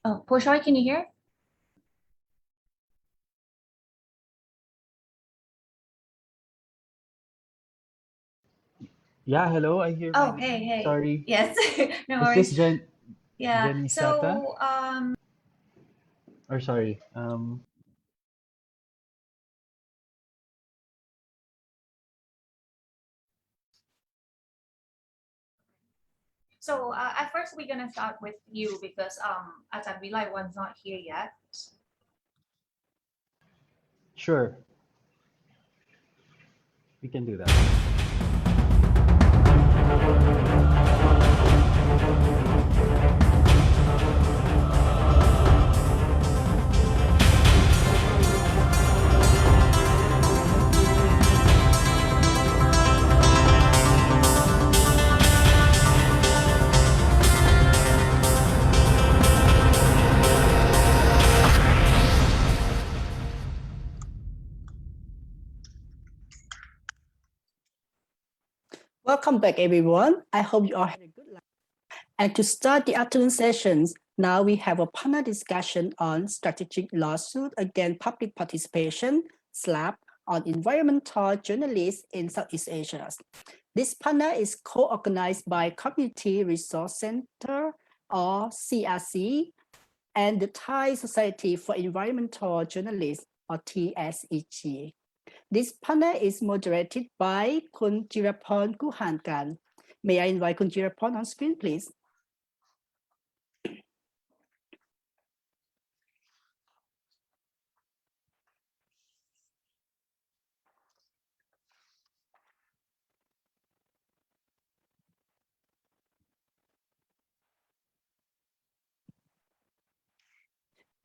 Oh, Pochoy, can you hear? Yeah, hello, I hear Oh, my hey, name. hey. Sorry. Yes, no Is worries. this Yeah. Jenisata? So, Or sorry. at first we're gonna start with you because Ajahn Wilaiwan's not here yet. Sure, we can do that. Welcome back, everyone. I hope you all had a good life. And to start the afternoon sessions, now we have a panel discussion on strategic lawsuit against public participation, SLAPP, on environmental journalists in Southeast Asia. This panel is co-organized by Community Resource Center, or CRC, and the Thai Society for Environmental Journalists, or TSEG. This panel is moderated by Kun Jiraporn Kuhakan. May I invite Kun Jiraporn on screen, please?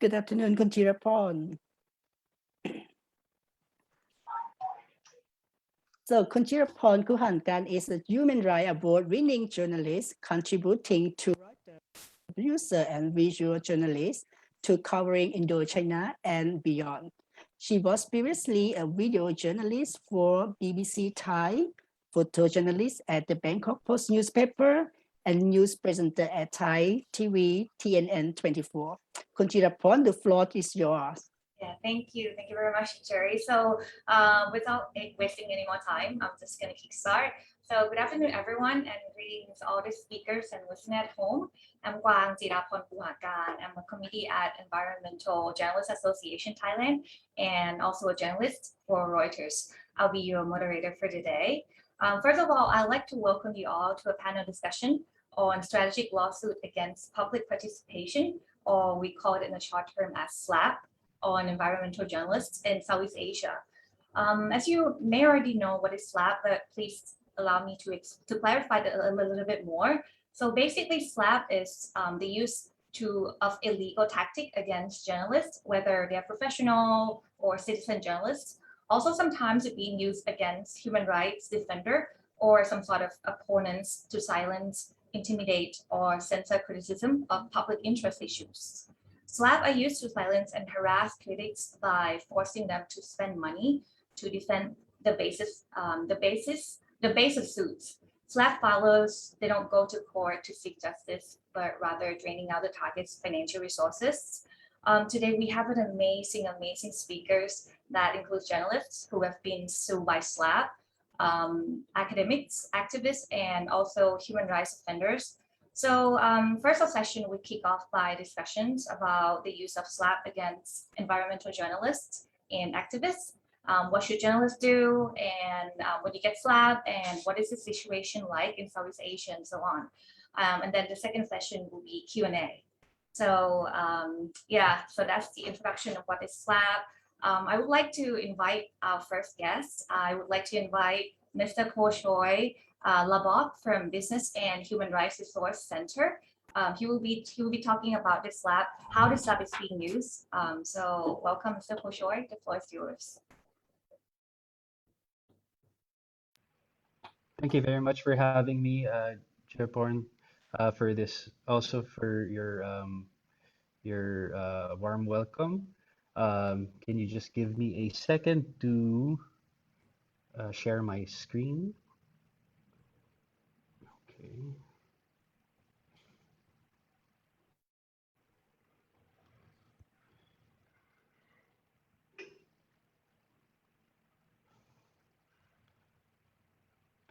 Good afternoon, Kun Jiraporn. So Kun Jiraporn Kuhakan is a Human Rights Award-winning journalist contributing to Reuters, producer and visual journalist to covering Indochina and beyond. She was previously a video journalist for BBC Thai, photojournalist at the Bangkok Post newspaper, and news presenter at Thai TV TNN 24. Kun Jiraporn, the floor is yours. Yeah, thank you. Thank you very much, Jerry. So without wasting any more time, I'm just going to kickstart. So good afternoon, everyone, and greetings all the speakers and listeners at home. I'm Gwang Jiraporn Kuhakan. I'm a committee at Environmental Journalists Association Thailand and also a journalist for Reuters. I'll be your moderator for today. First of all, I'd like to welcome you all to a panel discussion on strategic lawsuit against public participation, or we call it in the short term as SLAPP, on environmental journalists in Southeast Asia. As you may already know what is SLAPP, but please allow me to clarify that a little bit more. So basically SLAPP is the use of illegal tactic against journalists, whether they're professional or citizen journalists. Also sometimes it being used against human rights defender or some sort of opponents to silence, intimidate, or censor criticism of public interest issues. SLAPP are used to silence and harass critics by forcing them to spend money to defend the base of suits. SLAPP follows, they don't go to court to seek justice, but rather draining out the target's financial resources. Today we have an amazing speakers that includes journalists who have been sued by SLAPP, academics, activists, and also human rights offenders. So first session, we kick off by discussions about the use of SLAPP against environmental journalists and activists. What should journalists do, and when you get SLAPP, and what is the situation like in Southeast Asia, and so on. And then the second session will be Q&A. So yeah, so that's the introduction of what is SLAPP. I would like to invite our first guest. I would like to invite Mr. Pochoy Labog from Business and Human Rights Resource Center. He will be talking about this SLAPP, how this SLAPP is being used. So welcome, Mr. Pochoy. The floor is yours. Thank you very much for having me, Jiraporn, for this, also for your warm welcome. Can you just give me a second to share my screen? Okay.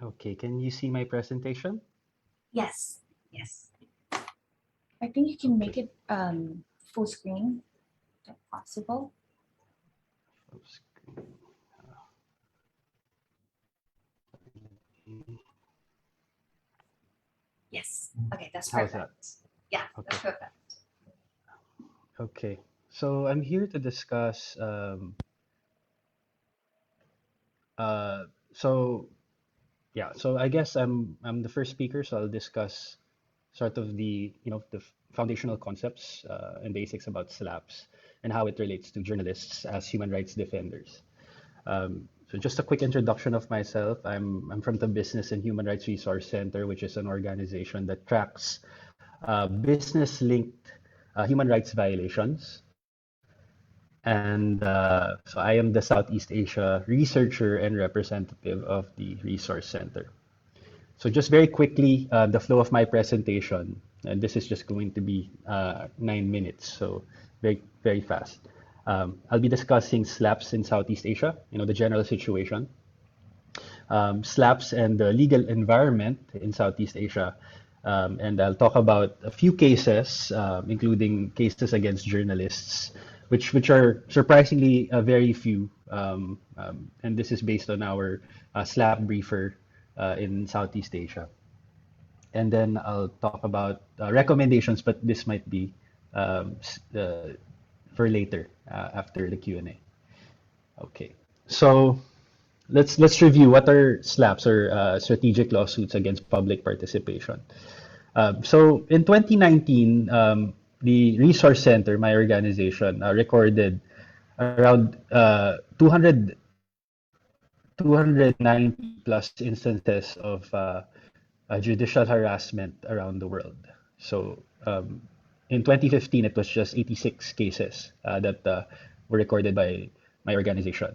Okay, can you see my presentation? Yes, yes. I think you can make Okay. it full screen if possible. Full screen. Yes. Okay, that's How's that? perfect. Yeah, that's Okay. perfect. Okay. So I'm here to discuss uh so yeah, so I guess I'm the first speaker, so I'll discuss sort of the foundational concepts and basics about SLAPPs and how it relates to journalists as human rights defenders. So just a quick introduction of myself. I'm from the Business and Human Rights Resource Center, which is an organization that tracks business-linked human rights violations. And so I am the Southeast Asia researcher and representative of the Resource Center. So just very quickly, the flow of my presentation, and this is just going to be 9 minutes, so very, very fast. I'll be discussing SLAPPs in Southeast Asia, the general situation, SLAPPs and the legal environment in Southeast Asia. And I'll talk about a few cases, including cases against journalists, which are surprisingly very few. And this is based on our SLAPP briefer in Southeast Asia. And then I'll talk about recommendations, but this might be for later after the Q&A. Okay, so let's review what are SLAPPs or strategic lawsuits against public participation. So in 2019, the Resource Center, my organization, recorded around 290 plus instances of judicial harassment around the world. So in 2015, it was just 86 cases that were recorded by my organization.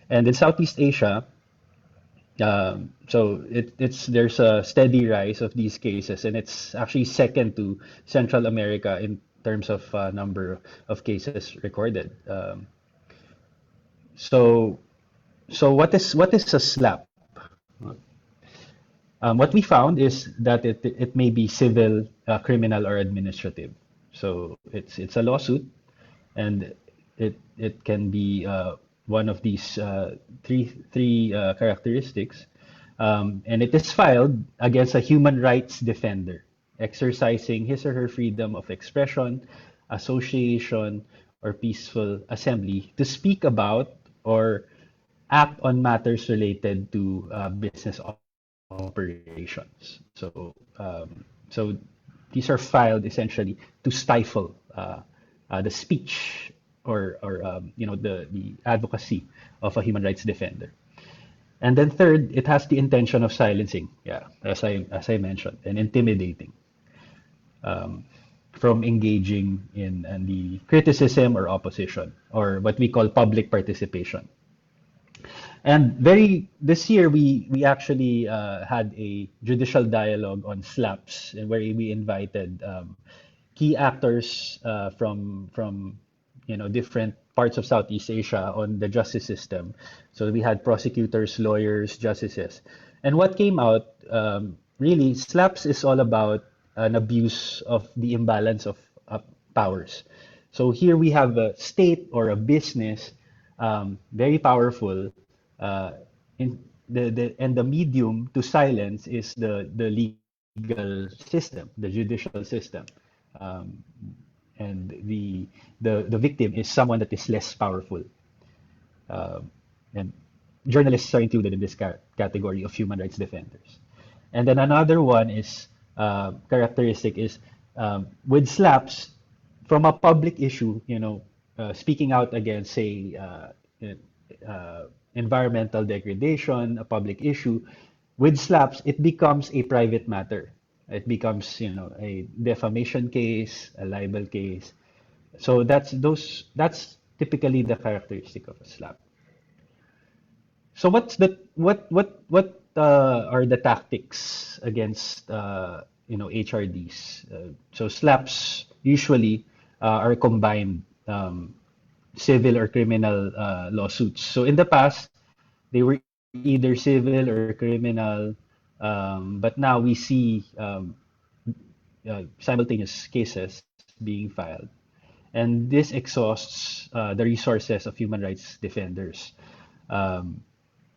And in Southeast Asia, so there's a steady rise of these cases, and it's actually second to Central America in terms of number of cases recorded. So what is a SLAPP? What we found is that it may be civil, criminal, or administrative. So it's a lawsuit, and it can be one of these three characteristics, and it is filed against a human rights defender exercising his or her freedom of expression, association, or peaceful assembly to speak about or act on matters related to business operations. So these are filed essentially to stifle the speech or the advocacy of a human rights defender. And then third, it has the intention of silencing, yeah, as I mentioned, and intimidating from engaging in the criticism or opposition, or what we call public participation. And this year we actually had a judicial dialogue on SLAPPs, and where we invited key actors from different parts of Southeast Asia on the justice system. So we had prosecutors, lawyers, justices, and what came out really, SLAPPs is all about an abuse of the imbalance of powers. So here we have a state or a business, very powerful, uh, in and the medium to silence is the legal system, the judicial system, um, and the victim is someone that is less powerful. And journalists are included in this category of human rights defenders. And then another one is characteristic is with SLAPPs from a public issue, speaking out against, say, environmental degradation, a public issue. With SLAPPs, it becomes a private matter. It becomes, a defamation case, a libel case. So that's typically the characteristic of a SLAPP. So what are the tactics against HRDs? So SLAPPs usually are combined civil or criminal lawsuits. So in the past, they were either civil or criminal. But now we see simultaneous cases being filed. And this exhausts the resources of human rights defenders. Um,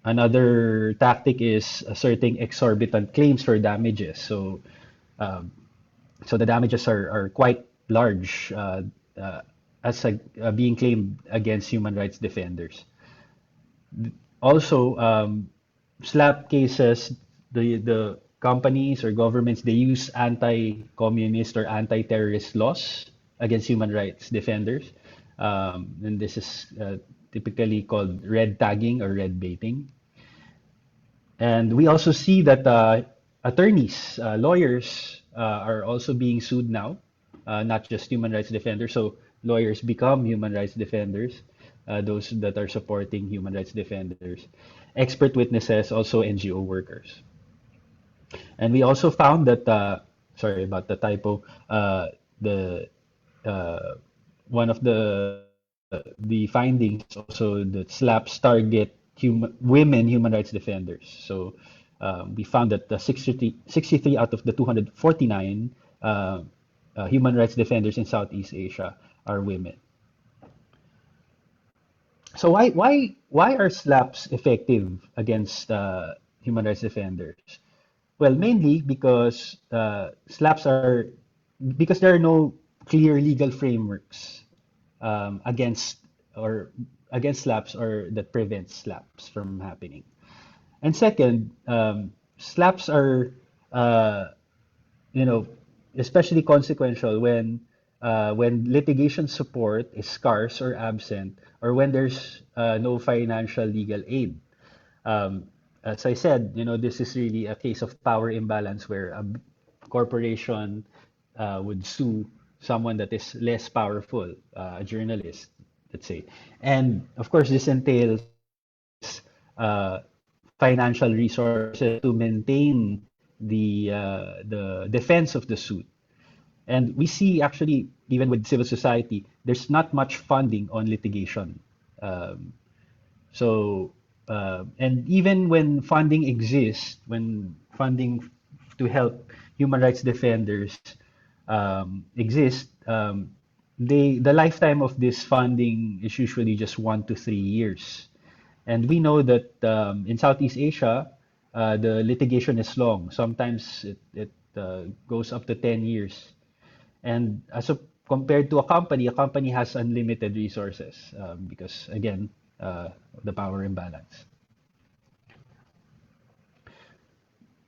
Another tactic is asserting exorbitant claims for damages. Um, so the damages are quite large as being claimed against human rights defenders. Also, SLAPP cases, the companies or governments, they use anti-communist or anti-terrorist laws against human rights defenders. And this is typically called red tagging or red baiting. And we also see that attorneys, lawyers are also being sued now, not just human rights defenders. So lawyers become human rights defenders, those that are supporting human rights defenders. Expert witnesses, also NGO workers. And we also found that, sorry about the typo, the one of the findings also that SLAPs target women human rights defenders. So we found that the 63 out of the 249 human rights defenders in Southeast Asia are women. So why are SLAPs effective against human rights defenders? Well, mainly because SLAPs are because there are no clear legal frameworks against slaps or that prevents slaps from happening. And second, slaps are you know especially consequential when litigation support is scarce or absent, or when there's no financial legal aid. As I said, this is really a case of power imbalance where a corporation would sue someone that is less powerful, a journalist, let's say. And of course, this entails financial resources to maintain the defense of the suit. And we see actually, even with civil society, there's not much funding on litigation. Um, and even when funding exists, when funding to help human rights defenders exist, the lifetime of this funding is usually just 1 to 3 years. And we know that in Southeast Asia, the litigation is long. Sometimes it goes up to 10 years. And compared to a company has unlimited resources because, again, the power imbalance.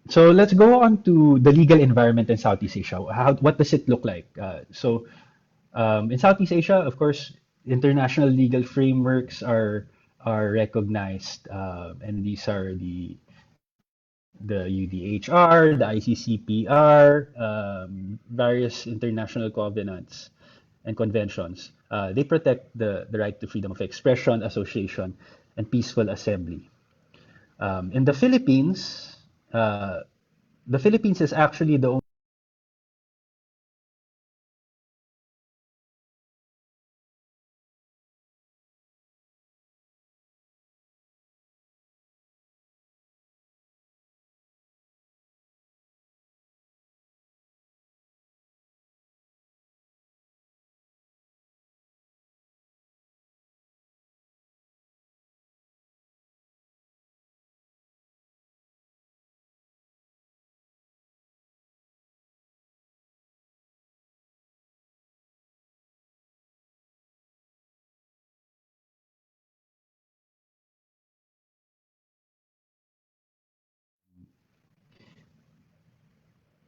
So let's go on to the legal environment in Southeast Asia. What does it look like? In Southeast Asia, of course, international legal frameworks are recognized, and these are the UDHR, the ICCPR, various international covenants and conventions. They protect the right to freedom of expression, association, and peaceful assembly. In the Philippines is actually the only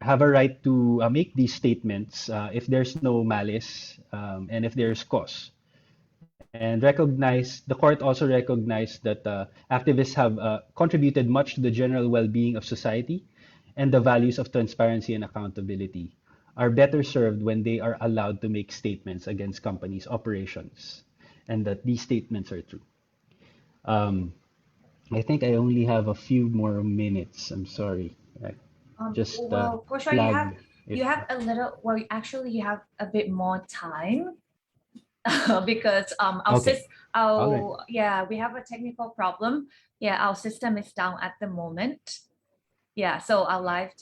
have a right to make these statements if there's no malice and if there's cause. And the court also recognized that activists have contributed much to the general well-being of society, and the values of transparency and accountability are better served when they are allowed to make statements against companies' operations, and that these statements are true. Um, I think I only have a few more minutes. I'm sorry. Just Well, Pochoy, flag if you have a little. Well, actually, you have a bit more time. because Okay. All right. yeah, we have a technical problem. Yeah, our system is down at the moment. Yeah, so our live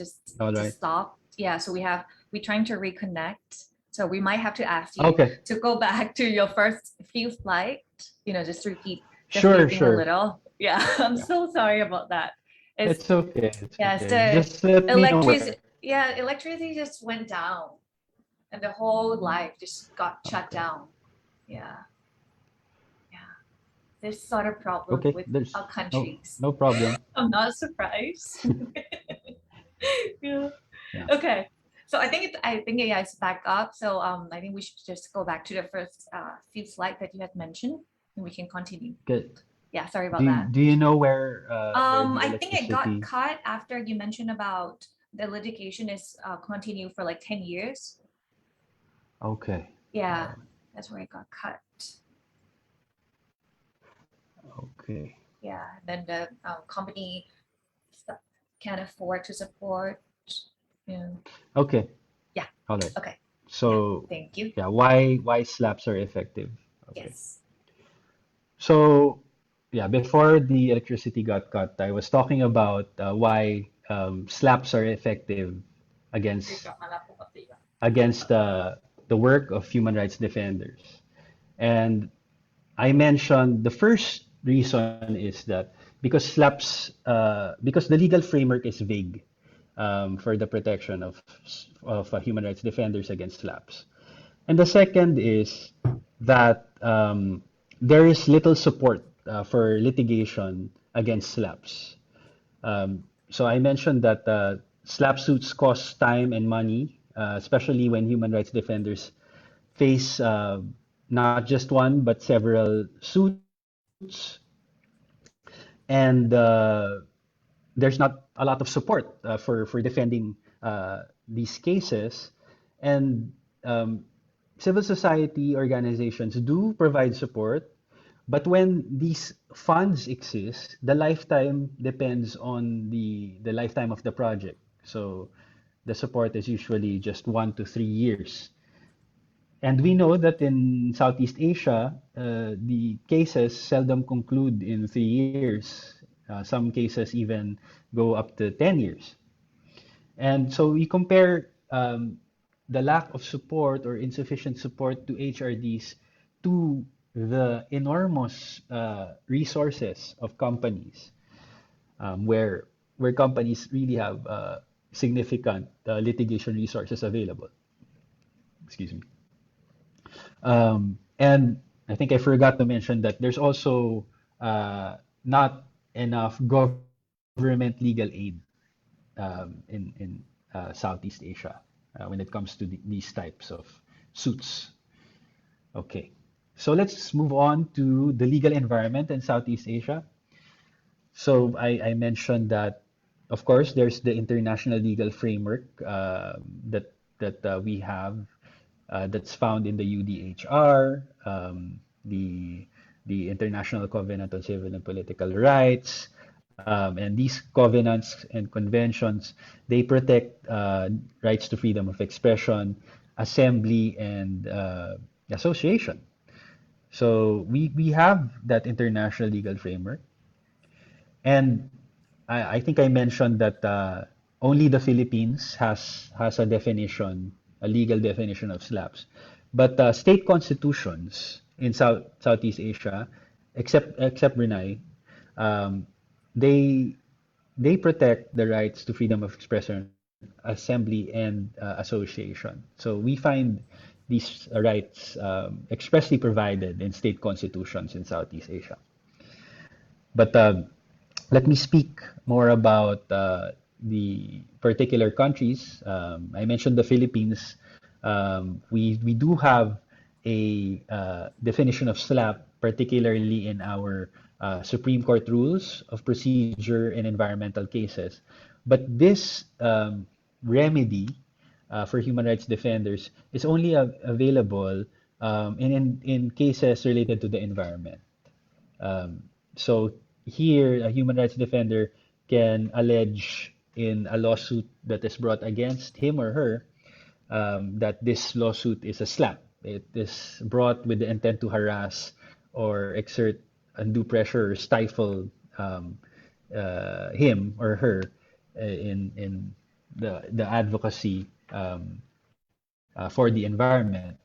All right. just stopped. Yeah, so we're trying to reconnect. So we might have to ask you Okay. to go back to your first few slides, just Sure, repeating a sure. little. Yeah, I'm Yeah. so sorry about that. It's It's okay. It's yeah, it's okay. the Just let me know where. electricity just went down and the whole life just got shut Okay. down. Yeah, yeah. This sort of problem Okay. with There's our no countries. no problem. I'm not surprised. Yeah. Yeah. Okay. So I think AI is back up. So I think we should just go back to the first few slides that you had mentioned, and we can continue. Good. Yeah, sorry about that. Do you know where the I think it got electricity? cut after you mentioned about the litigation is continue for like 10 years. Okay. Yeah, that's where it got cut. Okay. Yeah, then the company can't afford to support. Yeah. Okay. Yeah. All right. Okay. So Thank you. yeah, why slaps are effective? Okay. Yes. So yeah, before the electricity got cut, I was talking about why slaps are effective against the work of human rights defenders. And I mentioned the first reason is that because the legal framework is vague for the protection of human rights defenders against slaps. And the second is that there is little support for litigation against slaps. So I mentioned that slap suits cost time and money, especially when human rights defenders face not just one but several suits, and there's not a lot of support for defending these cases, and civil society organizations do provide support, but when these funds exist, the lifetime depends on the lifetime of the project. So the support is usually just 1 to 3 years. And we know that in Southeast Asia, the cases seldom conclude in 3 years. Some cases even go up to 10 years. And so we compare the lack of support or insufficient support to HRDs to the enormous resources of companies, where companies really have significant litigation resources available. Excuse me. And I think I forgot to mention that there's also not enough government legal aid in Southeast Asia when it comes to these types of suits. Okay, so let's move on to the legal environment in Southeast Asia. So I mentioned that, of course, there's the international legal framework that we have that's found in the UDHR, the International Covenant on Civil and Political Rights, and these covenants and conventions, they protect rights to freedom of expression, assembly, and association. So we have that international legal framework. And I think I mentioned that only the Philippines has a definition, a legal definition of SLAPs. But state constitutions in Southeast Asia, except Brunei, um, they they protect the rights to freedom of expression, assembly, and association. So we find these rights expressly provided in state constitutions in Southeast Asia. But let me speak more about the particular countries. I mentioned the Philippines. We do have a definition of SLAP, particularly in our Supreme Court rules of procedure in environmental cases. But this remedy for human rights defenders is only available in cases related to the environment. So here, a human rights defender can allege in a lawsuit that is brought against him or her that this lawsuit is a SLAP, it is brought with the intent to harass or exert undue pressure or stifle him or her in the advocacy for the environment.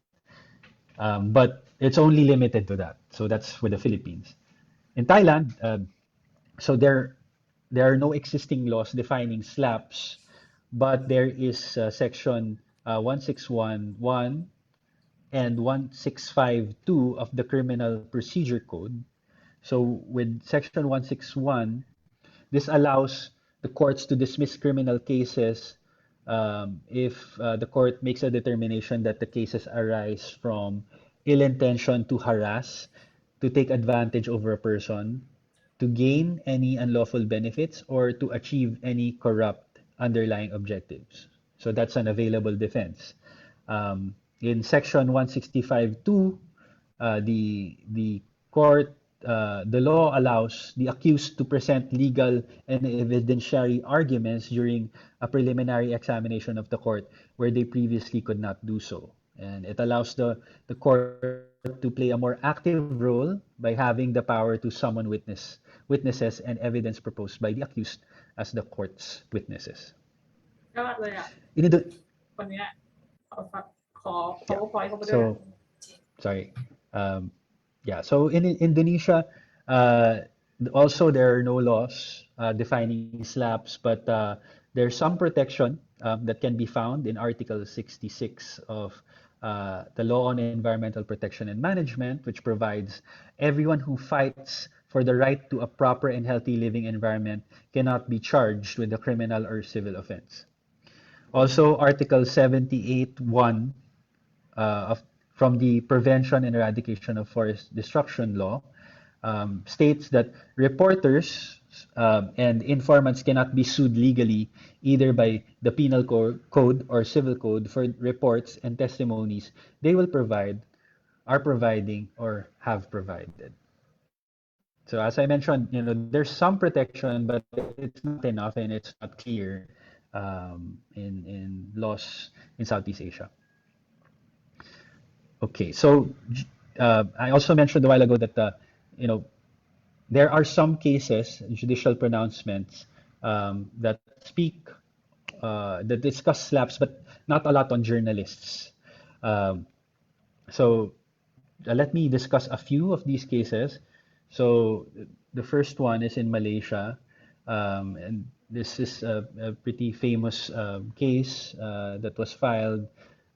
But it's only limited to that. So that's for the Philippines. In Thailand, so there are no existing laws defining SLAPPs, but there is section 1611 and 1652 of the Criminal Procedure Code. So with section 161, this allows the courts to dismiss criminal cases if the court makes a determination that the cases arise from ill intention to harass, to take advantage over a person, to gain any unlawful benefits, or to achieve any corrupt underlying objectives. So that's an available defense. In section 165.2, the court, the law allows the accused to present legal and evidentiary arguments during a preliminary examination of the court where they previously could not do so. And it allows the court to play a more active role by having the power to summon witnesses and evidence proposed by the accused as the court's witnesses. ยอดเลยอ่ะ In Indo- คนเนี้ยขอ Yeah. PowerPoint เข้ามาด้วย So, sorry. Yeah, so in Indonesia, also there are no laws defining SLAPPs, but there's some protection that can be found in Article 66 of the Law on Environmental Protection and Management, which provides everyone who fights for the right to a proper and healthy living environment cannot be charged with a criminal or civil offense. Also, Article 78(1) from the Prevention and Eradication of Forest Destruction Law states that reporters and informants cannot be sued legally either by the Penal Code or Civil Code for reports and testimonies they will provide, are providing, or have provided. So as I mentioned, there's some protection, but it's not enough and it's not clear in laws in Southeast Asia. Okay, so I also mentioned a while ago that there are some cases, judicial pronouncements that speak, that discuss SLAPPs, but not a lot on journalists. So let me discuss a few of these cases. So the first one is in Malaysia, and this is a pretty famous case that was filed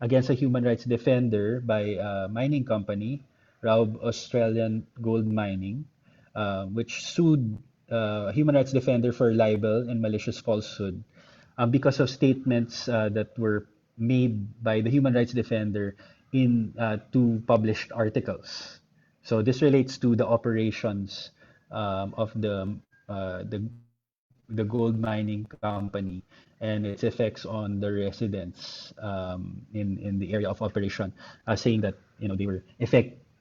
against a human rights defender by a mining company, Raub Australian Gold Mining, which sued a human rights defender for libel and malicious falsehood because of statements that were made by the human rights defender in two published articles. So this relates to the operations of the gold mining company and its effects on the residents in the area of operation, saying that they were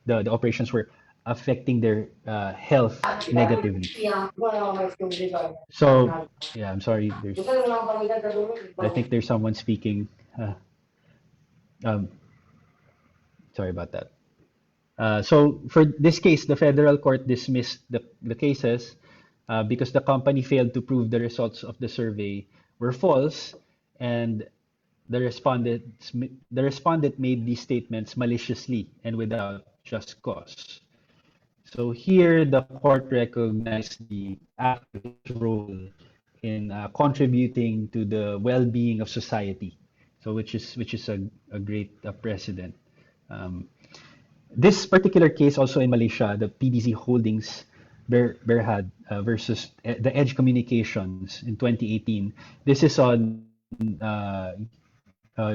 the operations were affecting their health negatively. So yeah, I'm sorry. I think there's someone speaking. Sorry about that. So for this case, the federal court dismissed the cases because the company failed to prove the results of the survey were false, and the respondent made these statements maliciously and without just cause. So here, the court recognized the active role in contributing to the well-being of society. So which is a great precedent. This particular case also in Malaysia, the PDZ Holdings Berhad versus the Edge Communications in 2018. This is on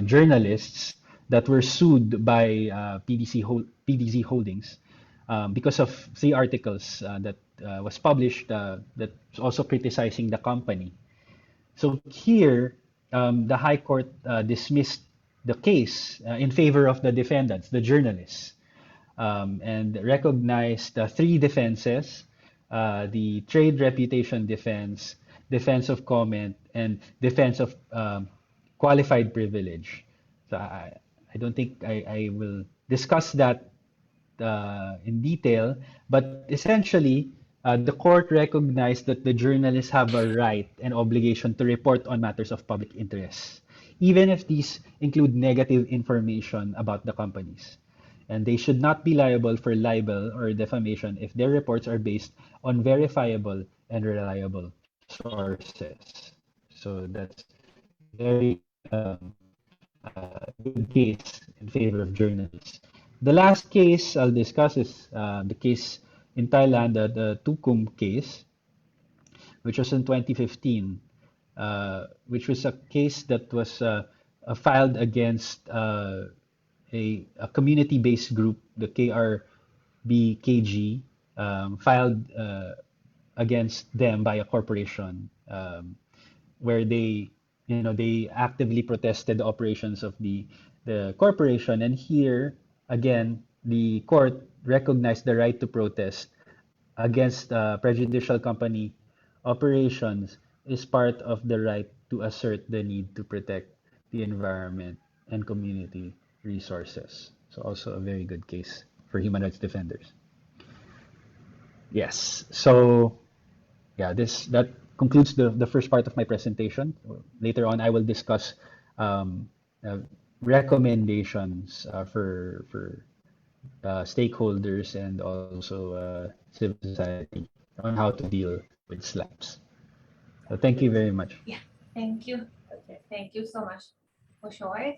journalists that were sued by PDZ Holdings because of 3 articles that was published that's also criticizing the company. So here, the High Court dismissed the case in favor of the defendants, the journalists, and recognized 3 defenses: the trade reputation defense, defense of comment, and defense of qualified privilege. So I don't think I will discuss that in detail, but essentially, the court recognized that the journalists have a right and obligation to report on matters of public interest, even if these include negative information about the companies. And they should not be liable for libel or defamation if their reports are based on verifiable and reliable sources. So that's very good case in favor of journalists. The last case I'll discuss is the case in Thailand, the Tukum case, which was in 2015, which was a case that was filed against a community-based group, the KRBKG, filed against them by a corporation, where they actively protested the operations of the corporation. And here again, the court recognized the right to protest against prejudicial company operations is part of the right to assert the need to protect the environment and community resources. So also a very good case for human rights defenders. Yes. So yeah, that concludes the first part of my presentation. Later on, I will discuss recommendations for stakeholders and also civil society on how to deal with SLAPPs. So thank you very much. Yeah, thank you. Okay, thank you so much, Pochoy.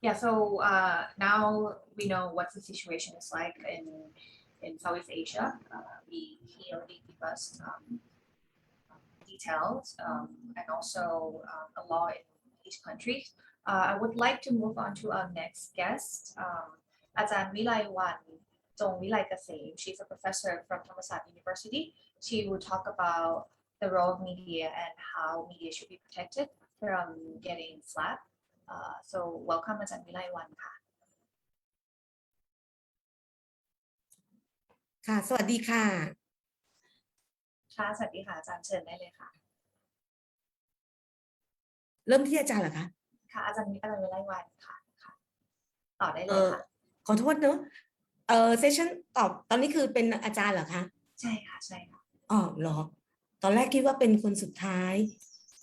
Yeah, so now we know what the situation is like in Southeast Asia. He already gave us details and also a law in each country. I would like to move on to our next guest, Ajahn Wilaiwan, Jongwilaikasem. She's a professor from Thammasat University. She will talk about the role of media and how media should be protected from getting slapped. So welcome, Ajahn Wilaiwan ค่ะ ค่ะสวัสดีค่ะ ค่ะสวัสดีค่ะอาจารย์เชิญได้เลยค่ะ เริ่มที่อาจารย์เหรอคะ ค่ะอาจารย์Wilaiwan ค่ะต่อได้เลยค่ะ ขอโทษเนอะเซสชั่นตอบตอนนี้คือเป็นอาจารย์เหรอคะ ใช่ค่ะใช่ค่ะ อ๋อเหรอตอนแรกคิดว่าเป็นคนสุดท้าย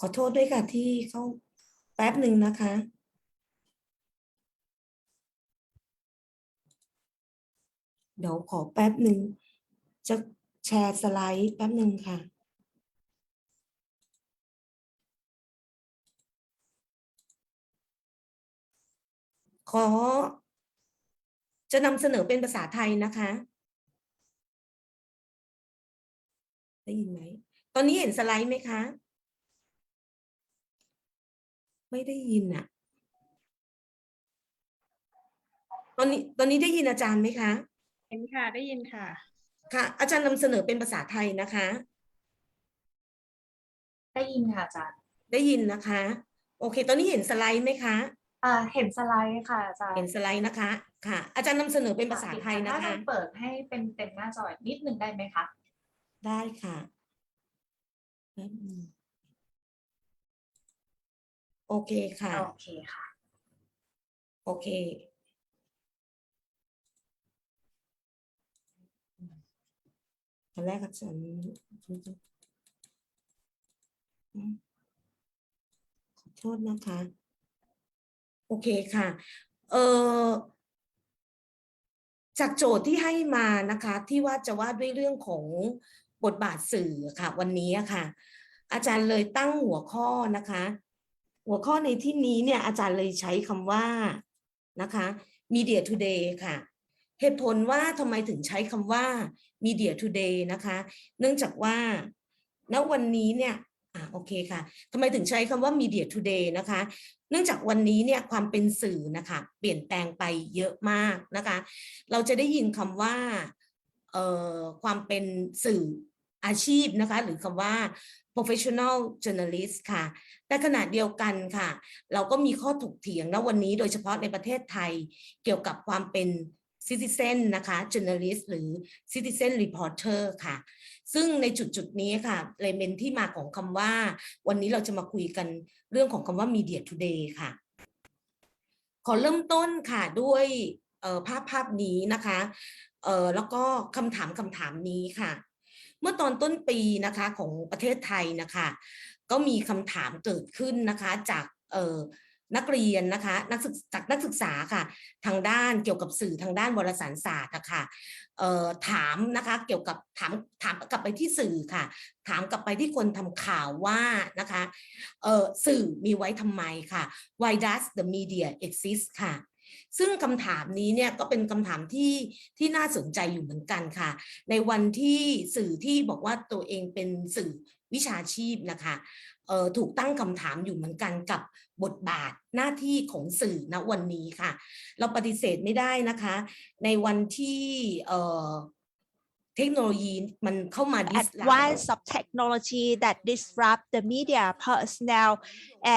ขอโทษด้วยค่ะที่เขาแป๊บหนึ่งนะคะ เดี๋ยวขอแป๊บหนึ่งจะแชร์สไลด์แป๊บหนึ่งค่ะขอจะนำเสนอเป็นภาษาไทยนะคะได้ยินไหมตอนนี้เห็นสไลด์ไหมคะไม่ได้ยินอ่ะตอนนี้ได้ยินอาจารย์ไหมคะเห็นค่ะได้ยินค่ะ ค่ะอาจารย์นำเสนอเป็นภาษาไทยนะคะ ได้ยินค่ะอาจารย์ ได้ยินนะคะโอเคตอนนี้เห็นสไลด์ไหมคะ เห็นสไลด์ค่ะอาจารย์ เห็นสไลด์นะคะค่ะอาจารย์นำเสนอเป็นภาษาไทยนะคะ ถ้าเปิดให้เป็นเต็มหน้าจอนิดนึงได้ไหมคะ ได้ค่ะแป๊บนึงโอเคค่ะ โอเคค่ะ โอเคตอนแรกอาจารย์ขอโทษนะคะโอเคค่ะจากโจทย์ที่ให้มานะคะที่ว่าจะว่าด้วยเรื่องของบทบาทสื่อค่ะวันนี้ค่ะอาจารย์เลยตั้งหัวข้อนะคะหัวข้อในที่นี้เนี่ยอาจารย์เลยใช้คำว่านะคะ Media Today ค่ะเหตุผลว่าทำไมถึงใช้คำว่า Media Today นะคะเนื่องจากว่าณวันนี้เนี่ยโอเคค่ะทำไมถึงใช้คำว่า Media Today นะคะเนื่องจากวันนี้เนี่ยความเป็นสื่อนะคะเปลี่ยนแปลงไปเยอะมากนะคะเราจะได้ยินคำว่าความเป็นสื่ออาชีพนะคะหรือคำว่า professional journalist ค่ะแต่ขณะเดียวกันค่ะเราก็มีข้อถกเถียงณวันนี้โดยเฉพาะในประเทศไทยเกี่ยวกับความเป็น citizen นะคะ journalist หรือ citizen reporter ค่ะซึ่งในจุดนี้ค่ะเลยเป็นที่มาของคำว่าวันนี้เราจะมาคุยกันเรื่องของคำว่า media today ค่ะ ขอเริ่มต้นค่ะด้วยภาพนี้นะคะแล้วก็คำถามนี้ค่ะ เมื่อตอนต้นปีนะคะของประเทศไทยนะคะก็มีคำถามเกิดขึ้นนะคะจากนักเรียนนะคะจากนักศึกษาค่ะทางด้านเกี่ยวกับสื่อทางด้านวารสารศาสตร์นะคะถามนะคะเกี่ยวกับถามกลับไปที่สื่อค่ะถามกลับไปที่คนทำข่าวว่านะคะสื่อมีไว้ทำไมค่ะ Why does the media exist ค่ะซึ่งคำถามนี้เนี่ยก็เป็นคำถามที่น่าสนใจอยู่เหมือนกันค่ะในวันที่สื่อที่บอกว่าตัวเองเป็นสื่อวิชาชีพนะคะถูกตั้งคำถามอยู่เหมือนกันกับบทบาทหน้าที่ของสื่อณวันนี้ค่ะเราปฏิเสธไม่ได้นะคะในวันที่เทคโนโลยีมันเข้ามา advance of technology that disrupt the media personnel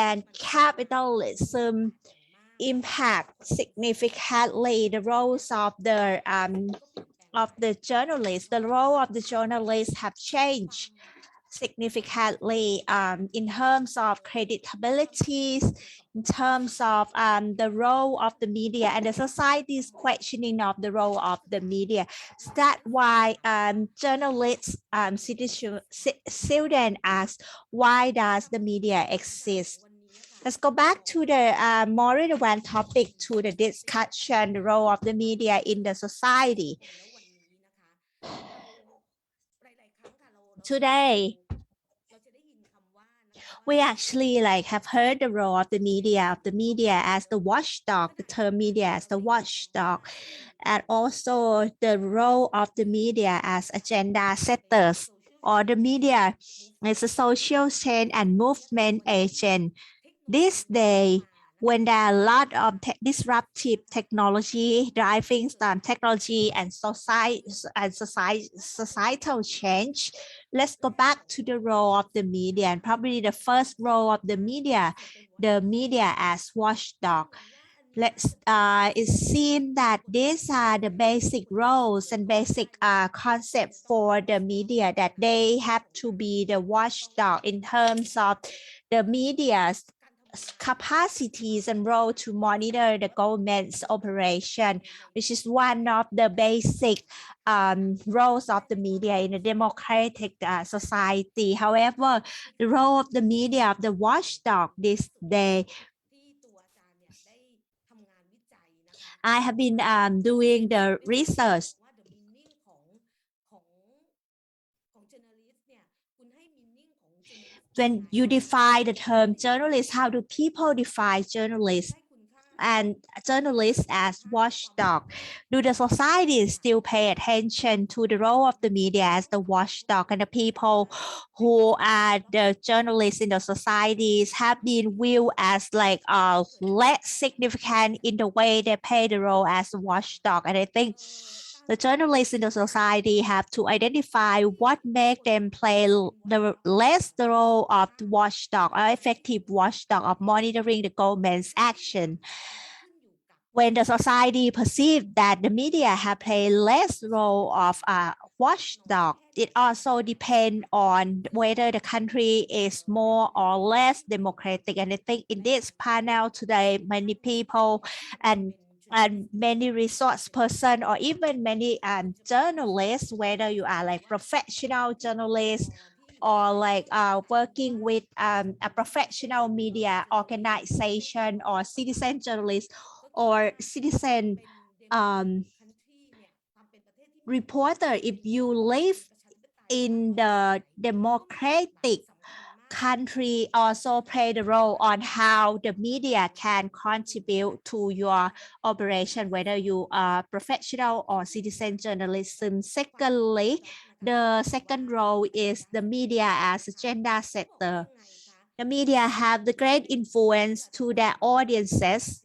and capitalism impact significantly the roles of the journalists. The role of the journalists have changed significantly in terms of credibility, in terms of the role of the media and the society's questioning of the role of the media. So that's why journalists, students ask, why does the media exist? Let's go back to the more relevant topic to the discussion, the role of the media in the society. Today, we actually have heard the role of the media as the watchdog, the term media as the watchdog, and also the role of the media as agenda setters, or the media as a social change and movement agent. This day, when there are a lot of disruptive technology driving technology and societal change, let's go back to the role of the media, and probably the first role of the media as watchdog. It seems that these are the basic roles and basic concepts for the media, that they have to be the watchdog in terms of the media's capacities and role to monitor the government's operation, which is one of the basic roles of the media in a democratic society. However, the role of the media, of the watchdog this day, I have been doing the research. When you define the term journalist, how do people define journalists and journalists as watchdog? Do the society still pay attention to the role of the media as the watchdog, and the people who are the journalists in the societies have been viewed as less significant in the way they play the role as a watchdog? And I think the journalists in the society have to identify what makes them play the role of the watchdog or effective watchdog of monitoring the government's action. When the society perceives that the media have played less role of a watchdog, it also depends on whether the country is more or less democratic. And I think in this panel today, many people and many resource person, or even many journalists, whether you are professional journalists or working with a professional media organization, or citizen journalist, or citizen reporter, if you live in the democratic country, also play the role on how the media can contribute to your operation, whether you are professional or citizen journalism. Secondly, the second role is the media as agenda setter. The media have the great influence to their audiences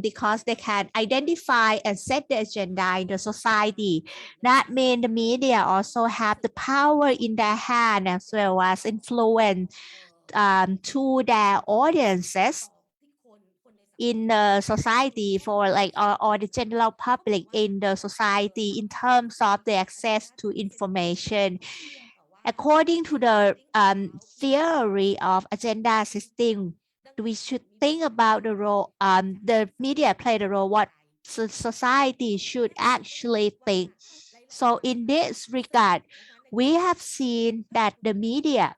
because they can identify and set the agenda in the society. That means the media also have the power in their hand as well as influence to their audiences in the society, for or the general public in the society, in terms of the access to information. According to the theory of agenda system, we should think about the role the media play the role what society should actually think. So in this regard, we have seen that the media,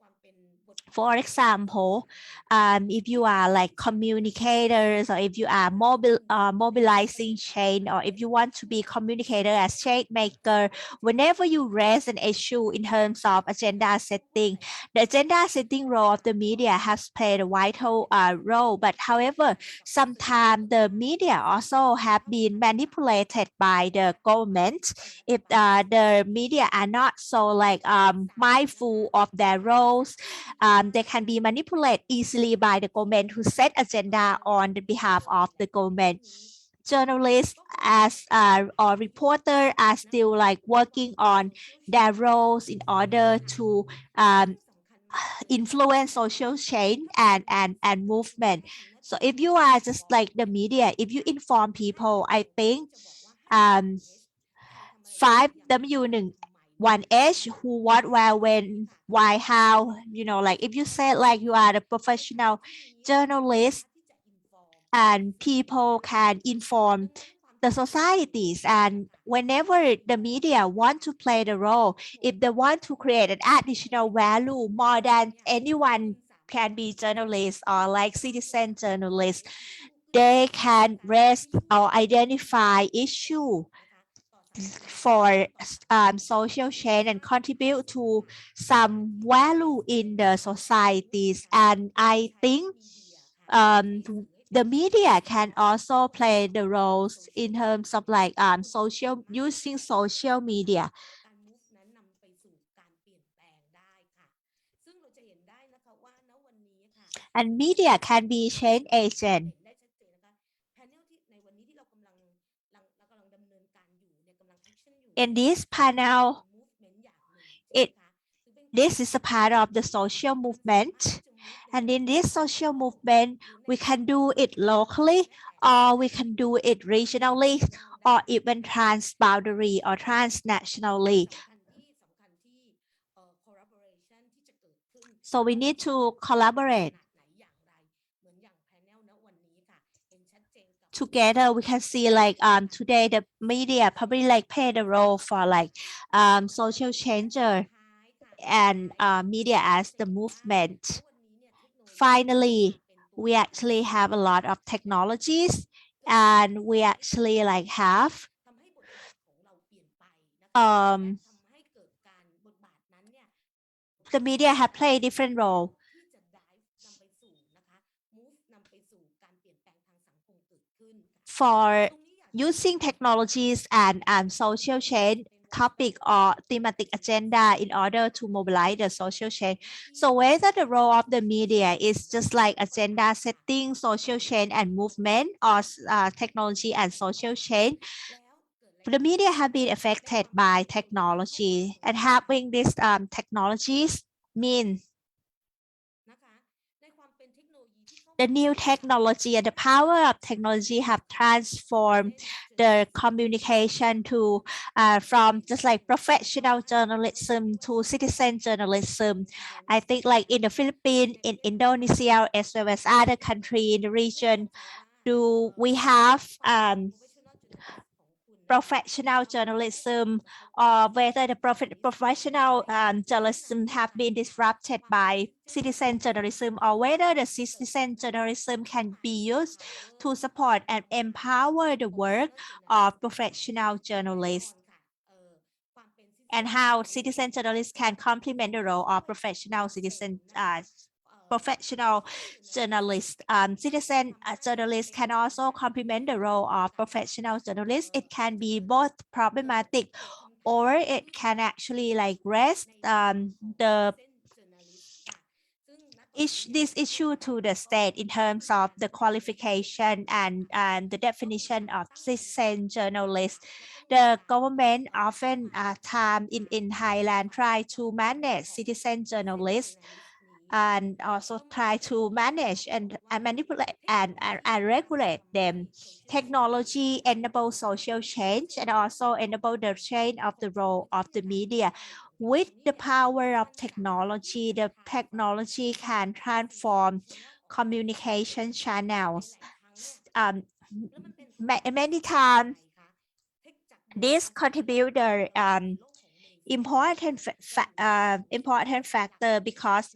for example, if you are like communicators, or if you are mobilizing change, or if you want to be communicator as change maker, whenever you raise an issue in terms of agenda setting, the agenda setting role of the media has played a vital role. But however, sometimes the media also have been manipulated by the government. If the media are not so like mindful of their roles, they can be manipulated easily by the government who set agenda on the behalf of the government. Journalists or reporter are still like working on their roles in order to influence social change and movement. So if you are just like the media, if you inform people, I think 5W1 1H, who, what, where, when, why, how, like if you say like you are a professional journalist, and people can inform the societies, and whenever the media want to play the role, if they want to create an additional value more than anyone can be journalists or like citizen journalists, they can raise or identify issue for social change and contribute to some value in the societies. And I think the media can also play the roles in terms of like using social media. And media can be change agent. In this panel, this is a part of the social movement. And in this social movement, we can do it locally, or we can do it regionally, or even transboundary or transnationally. So we need to collaborate. Together, we can see like today the media probably like play the role for like social changer and media as the movement. Finally, we actually have a lot of technologies, and we actually like have the media have played different role. For using technologies and social change topic or thematic agenda in order to mobilize the social change. So whether the role of the media is just like agenda setting, social change and movement, or technology and social change, the media have been affected by technology, and having these technologies mean the new technology and the power of technology have transformed the communication to from just like professional journalism to citizen journalism. I think like in the Philippines, in Indonesia, as well as other countries in the region, do we have professional journalism, or whether the professional journalism have been disrupted by citizen journalism, or whether the citizen journalism can be used to support and empower the work of professional journalists, and how citizen journalists can complement the role of professional journalists. Citizen journalists can also complement the role of professional journalists. It can be both problematic, or it can actually like raise this issue to the state in terms of the qualification and the definition of citizen journalists. The government often time in Thailand try to manage citizen journalists, and also try to manage and manipulate and regulate them. Technology enables social change and also enable the change of the role of the media. With the power of technology, the technology can transform communication channels. Many times, this contribute the important factor because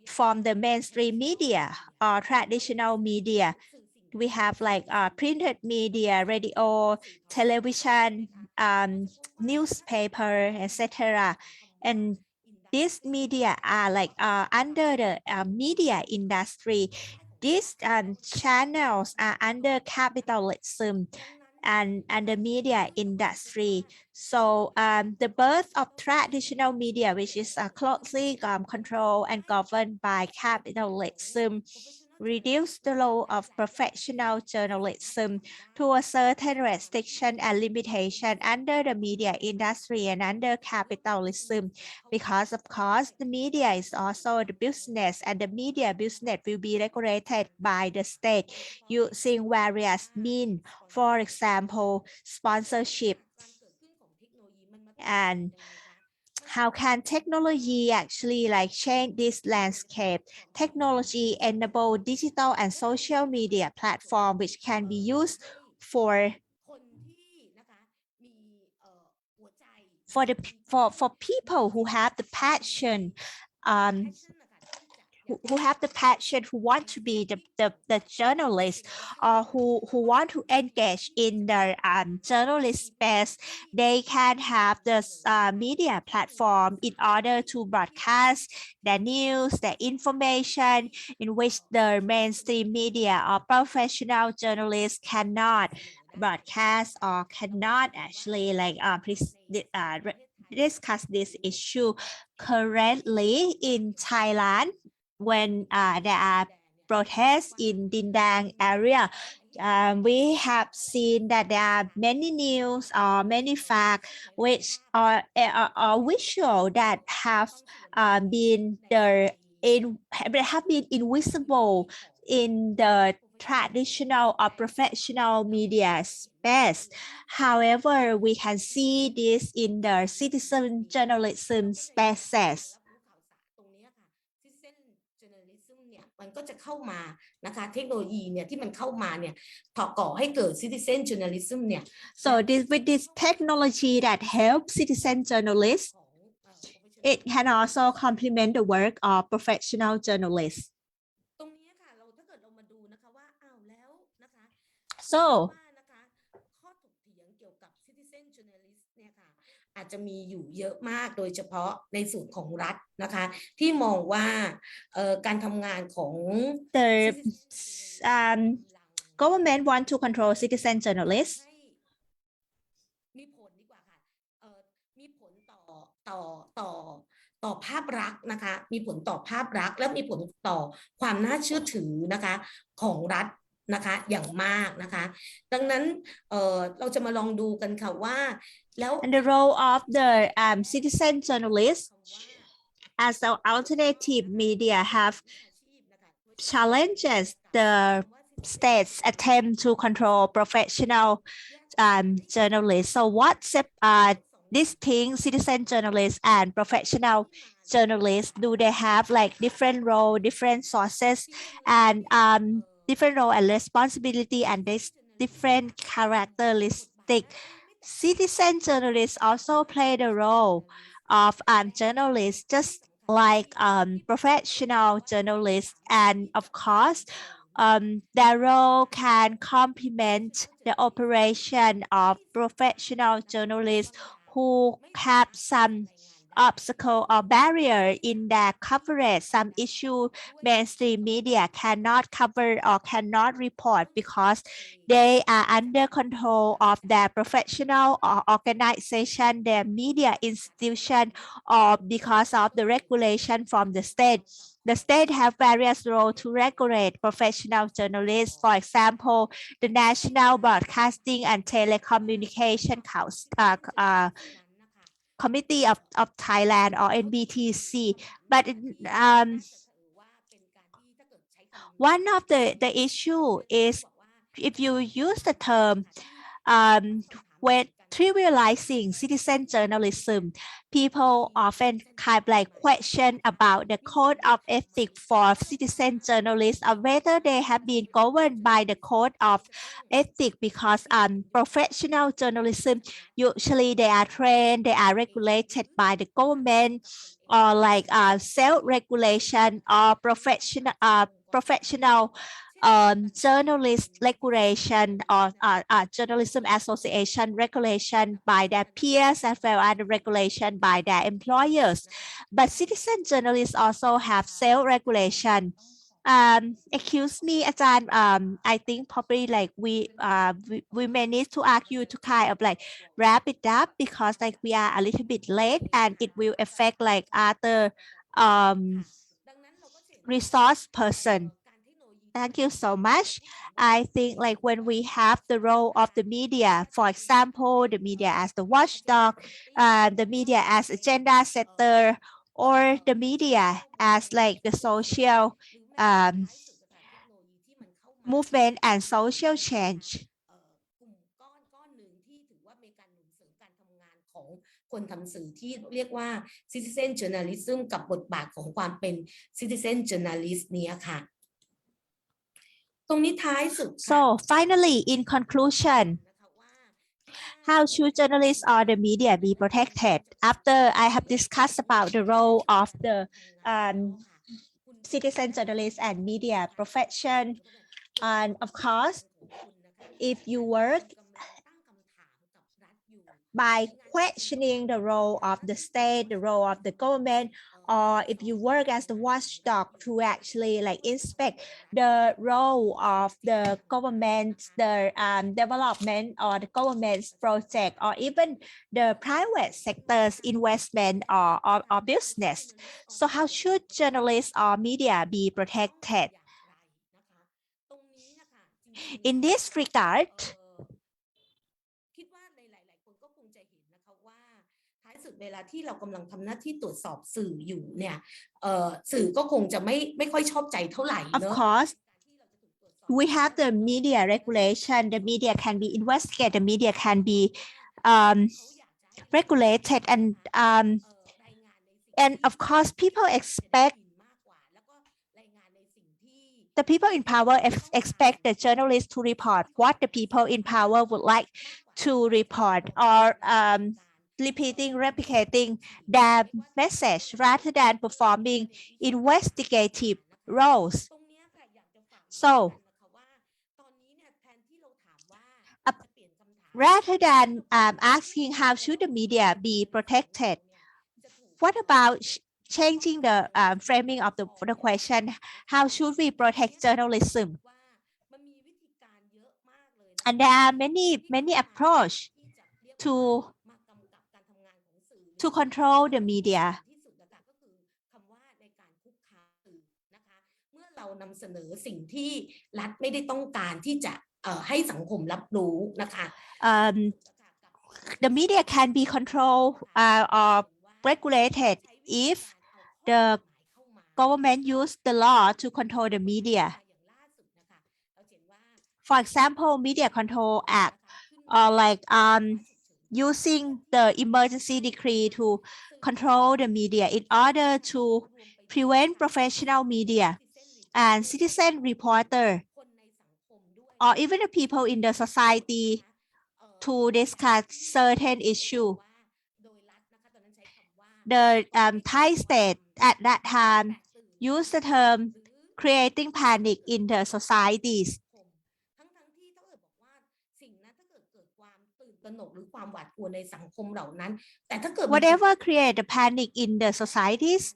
from the mainstream media or traditional media, we have like printed media, radio, television, newspaper, etc. And these media are like under the media industry. These channels are under capitalism and the media industry. So the birth of traditional media, which is closely controlled and governed by capitalism, reduce the role of professional journalism to a certain restriction and limitation under the media industry and under capitalism, because of course the media is also the business, and the media business will be regulated by the state using various means, for example sponsorship. And how can technology actually like change this landscape? Technology enable digital and social media platform which can be used for people who have the passion, who want to be the journalist, or who want to engage in the journalist space. They can have the media platform in order to broadcast the news, the information in which the mainstream media or professional journalists cannot broadcast or cannot actually like discuss this issue. Currently in Thailand, when there are protests in Dindang area, we have seen that there are many news or many facts which are visual that have been invisible in the traditional or professional media space. However, we can see this in the citizen journalism spaces. มันก็จะเข้ามานะคะเทคโนโลยีเนี่ยที่มันเข้ามาเนี่ยก่อให้เกิด citizen journalism เนี่ย So with this technology that helps citizen journalists, it can also complement the work of professional journalists. ตรงนี้ค่ะถ้าเกิดเรามาดูนะคะว่าอ้าวแล้วนะคะ So ว่านะคะข้อถกเถียงเกี่ยวกับ citizen journalist เนี่ยค่ะอาจจะมีอยู่เยอะมากโดยเฉพาะในส่วนของรัฐนะคะที่มองว่าการทำงานของ the government want to control citizen journalists. มีผลดีกว่าค่ะมีผลต่อภาพลักษณ์นะคะมีผลต่อภาพลักษณ์และมีผลต่อความน่าเชื่อถือนะคะของรัฐนะคะอย่างมากนะคะดังนั้นเราจะมาลองดูกันค่ะว่าแล้ว And the role of the citizen journalists as an alternative media have challenges the state's attempt to control professional journalists. So what distinct citizen journalists and professional journalists? Do they have like different role, different sources, and different role and responsibility, and this different characteristic? Citizen journalists also play the role of journalists, just like professional journalists, and of course their role can complement the operation of professional journalists who have some obstacle or barrier in their coverage. Some issue mainstream media cannot cover or cannot report because they are under control of their professional or organization, their media institution, or because of the regulation from the state. The state have various roles to regulate professional journalists. For example, the National Broadcasting and Telecommunication Committee of Thailand, or NBTC. But one of the issue is if you use the term when trivializing citizen journalism. People often kind of like question about the code of ethics for citizen journalists or whether they have been governed by the code of ethics because professional journalism usually they are trained, they are regulated by the government or like self-regulation or professional journalist regulation or journalism association regulation by their peers as well as the regulation by their employers. But citizen journalists also have self-regulation. Excuse me, Ajahn, I think probably like we may need to ask you to kind of like wrap it up because like we are a little bit late and it will affect like other resource person. Thank you so much. I think like when we have the role of the media, for example, the media as the watchdog, the media as agenda setter, or the media as like the social movement and social change. ของคนทำสื่อที่เรียกว่า citizen journalism กับบทบาทของความเป็น citizen journalist เนี้ยค่ะตรงนี้ท้ายสุด So finally, in conclusion, how should journalists or the media be protected? After I have discussed about the role of the citizen journalist and media profession, and of course, if you work by questioning the role of the state, the role of the government, or if you work as the watchdog to actually like inspect the role of the government, the development or the government's project, or even the private sector's investment or business. So how should journalists or media be protected? In this regard,เวลาที่เรากำลังทำหน้าที่ตรวจสอบสื่ออยู่เนี่ยสื่อก็คงจะไม่ค่อยชอบใจเท่าไหร่เนอะ Of course, we have the media regulation. The media can be investigated. The media can be regulated, and of course, people expect the people in power expect the journalists to report what the people in power would like to report, or replicating their message rather than performing investigative roles. So, rather than asking how should the media be protected, what about changing the framing of the question, how should we protect journalism? And there are many approaches to control the media. เมื่อเรานำเสนอสิ่งที่รัฐไม่ได้ต้องการที่จะให้สังคมรับรู้นะคะ The media can be controlled or regulated if the government use the law to control the media. For example, Media Control Act, or like using the emergency decree to control the media in order to prevent professional media and citizen reporter or even the people in the society to discuss certain issue. The Thai state at that time used the term creating panic in the societies. Whatever create a panic in the societies,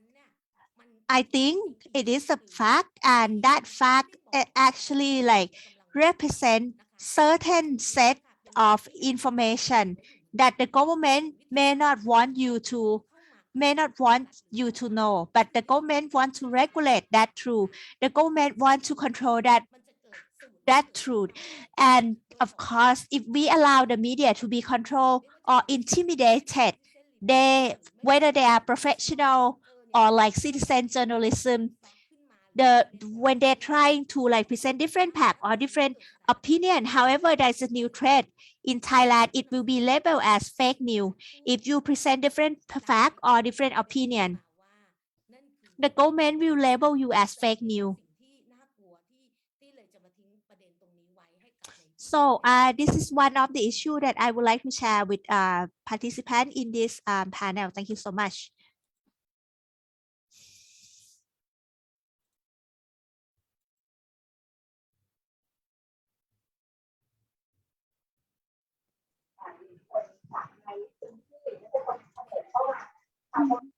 I think it is a fact, and that fact actually like represent certain set of information that the government may not want you to know, but the government want to regulate that truth. The government want to control that truth. And of course, if we allow the media to be controlled or intimidated, whether they are professional or like citizen journalism, when they're trying to like present different fact or different opinion. However, there's a new trend in Thailand. It will be labeled as fake news if you present different fact or different opinion. The government will label you as fake news. So this is one of the issue that I would like to share with participants in this panel. Thank you so much.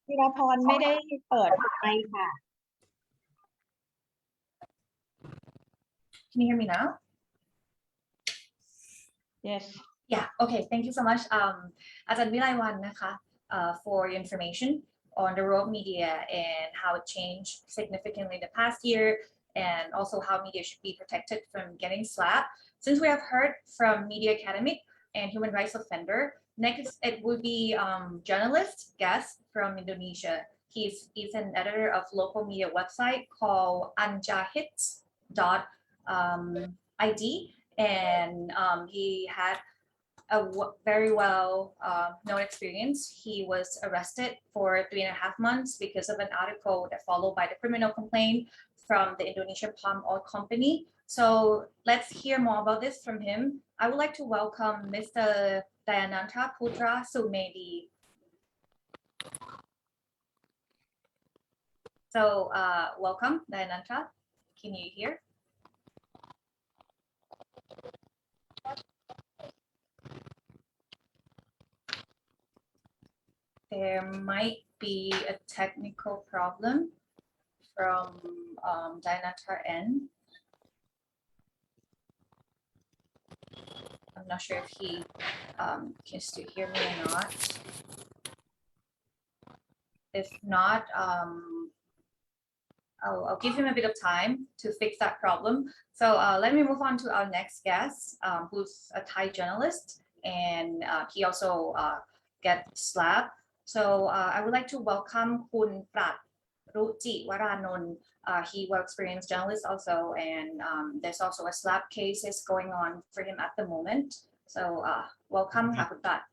Jiraporn ไม่ได้เปิดไมค์ค่ะ Can you hear me now? Yes Yeah, okay, thank you so much. Ajahn Wilaiwanนะคะ, for your information on the role of media and how it changed significantly the past year, and also how media should be protected from getting SLAPP. Since we have heard from media academic and human rights offender, next it would be journalist guest from Indonesia. He's an editor of local media website called anjahits.id, and he had a very well known experience. He was arrested for 3.5 months because of an article that followed by the criminal complaint from the Indonesian palm oil company. So let's hear more about this from him. I would like to welcome Mr. Diananta Putra Sumedi. So welcome, Diananta. Can you hear? There might be a technical problem from Diananta end. I'm not sure if he can still hear me or not. If not, I'll give him a bit of time to fix that problem. So let me move on to our next guest, who's a Thai journalist, and he also gets SLAPP. So I would like to welcome Kun Pratch Rujivanarom. He was experienced journalist also, and there's also a SLAPP cases going on for him at the moment. So welcome, Kun Pratch.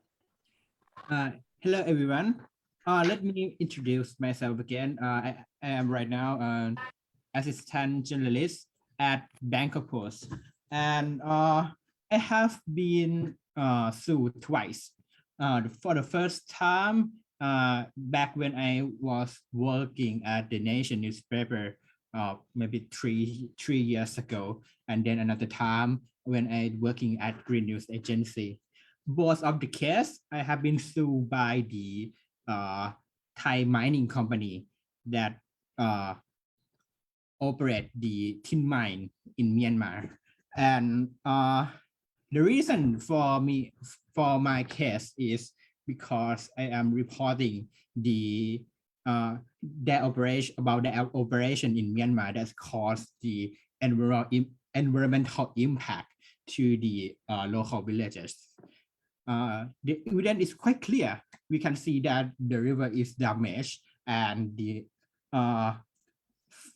Hello, everyone. Let me introduce myself again. I am right now an assistant journalist at Bangkok Post, and I have been sued twice. For the first time, back when I was working at the Nation newspaper, maybe three years ago, and then another time when I working at Green News Agency. Both of the case, I have been sued by the Thai mining company that operate the tin mine in Myanmar. And the reason for my case is because I am reporting their operation in Myanmar that caused the environmental impact to the local villages. The evidence is quite clear. We can see that the river is damaged and the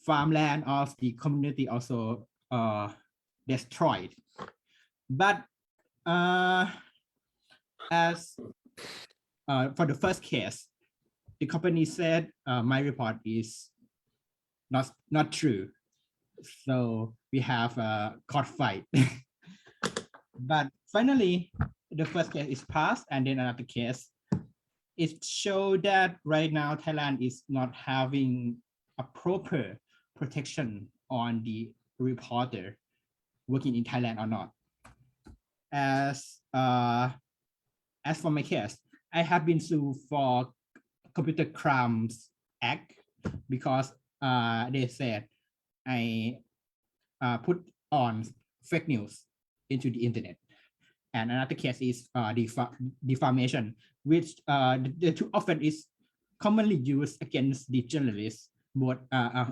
farmland of the community also destroyed. But as for the first case, the company said my report is not true. So we have a court fight. But finally, the first case is passed, and then another case. It showed that right now Thailand is not having a proper protection on the reporter working in Thailand or not. As for my case, I have been sued for Computer Crimes Act because they said I put on fake news into the internet. And another case is defamation, which the two often is commonly used against the journalists, both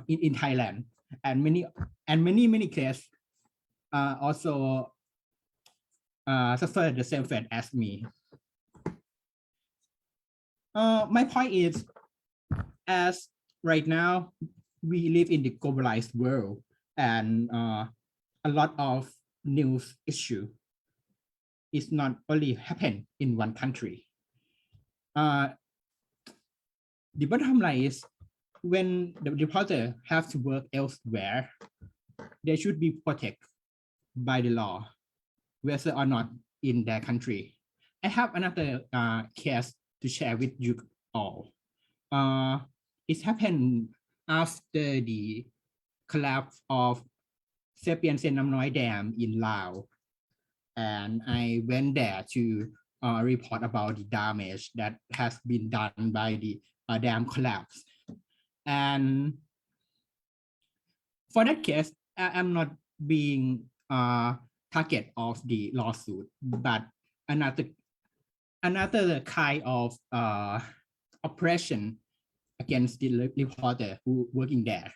in Thailand, and many cases also suffer the same fate as me. My point is, as right now we live in the globalized world, and a lot of news issue is not only happen in one country. The bottom line is, when the reporter have to work elsewhere, they should be protected by the law, whether or not in their country. I have another case to share with you all. It happened after the collapse of Sapian Senamnoi Dam in Laos, and I went there to report about the damage that has been done by the dam collapse. And for that case, I am not being target of the lawsuit, but another kind of oppression against the reporter who working there.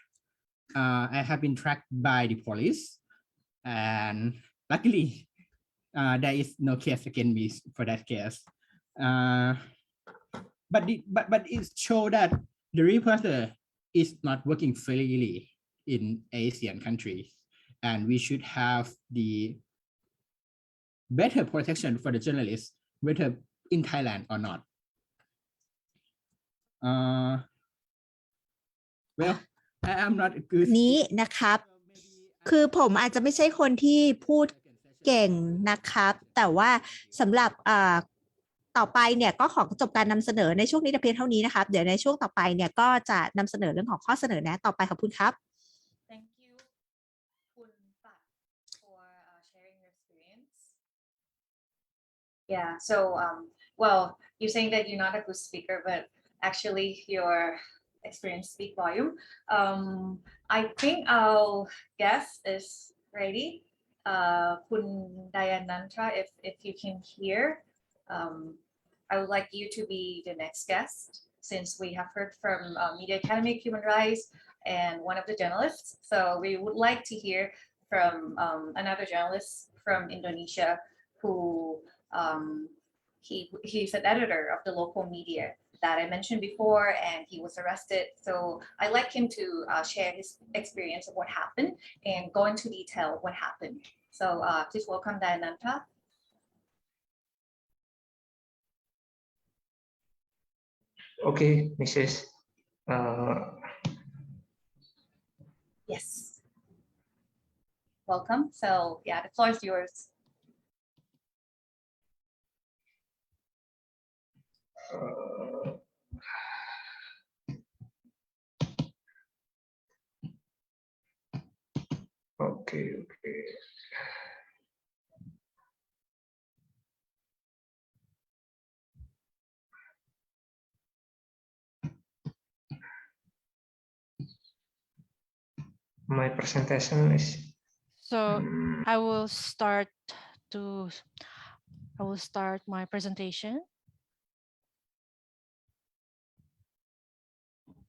I have been tracked by the police, and luckily there is no case against me for that case. But it shows that the reporter is not working freely in Asian countries, and we should have the better protection for the journalists, whether in Thailand or not. Well, I am not a good นี้นะครับ คือผมอาจจะไม่ใช่คนที่พูดเก่งนะครับ แต่ว่าสำหรับต่อไปเนี่ยก็ขอจบการนำเสนอในช่วงนี้แต่เพียงเท่านี้นะครับ เดี๋ยวในช่วงต่อไปเนี่ยก็จะนำเสนอเรื่องของข้อเสนอแนะต่อไปขอบคุณครับ Thank you, Kun Pratch, for sharing your experience. Yeah, so well, you're saying that you're not a good speaker, but actually your experience speak volume. I think our guest is ready. Kun Diananta, if you can hear, I would like you to be the next guest, since we have heard from Media Academy, Human Rights, and one of the journalists. So we would like to hear from another journalist from Indonesia who he's an editor of the local media that I mentioned before, and he was arrested. So I'd like him to share his experience of what happened and go into detail what happened. So please welcome Diananta. Okay, Mrs. Yes. Welcome. So yeah, the floor is yours. Okay. My presentation is. So I will start my presentation.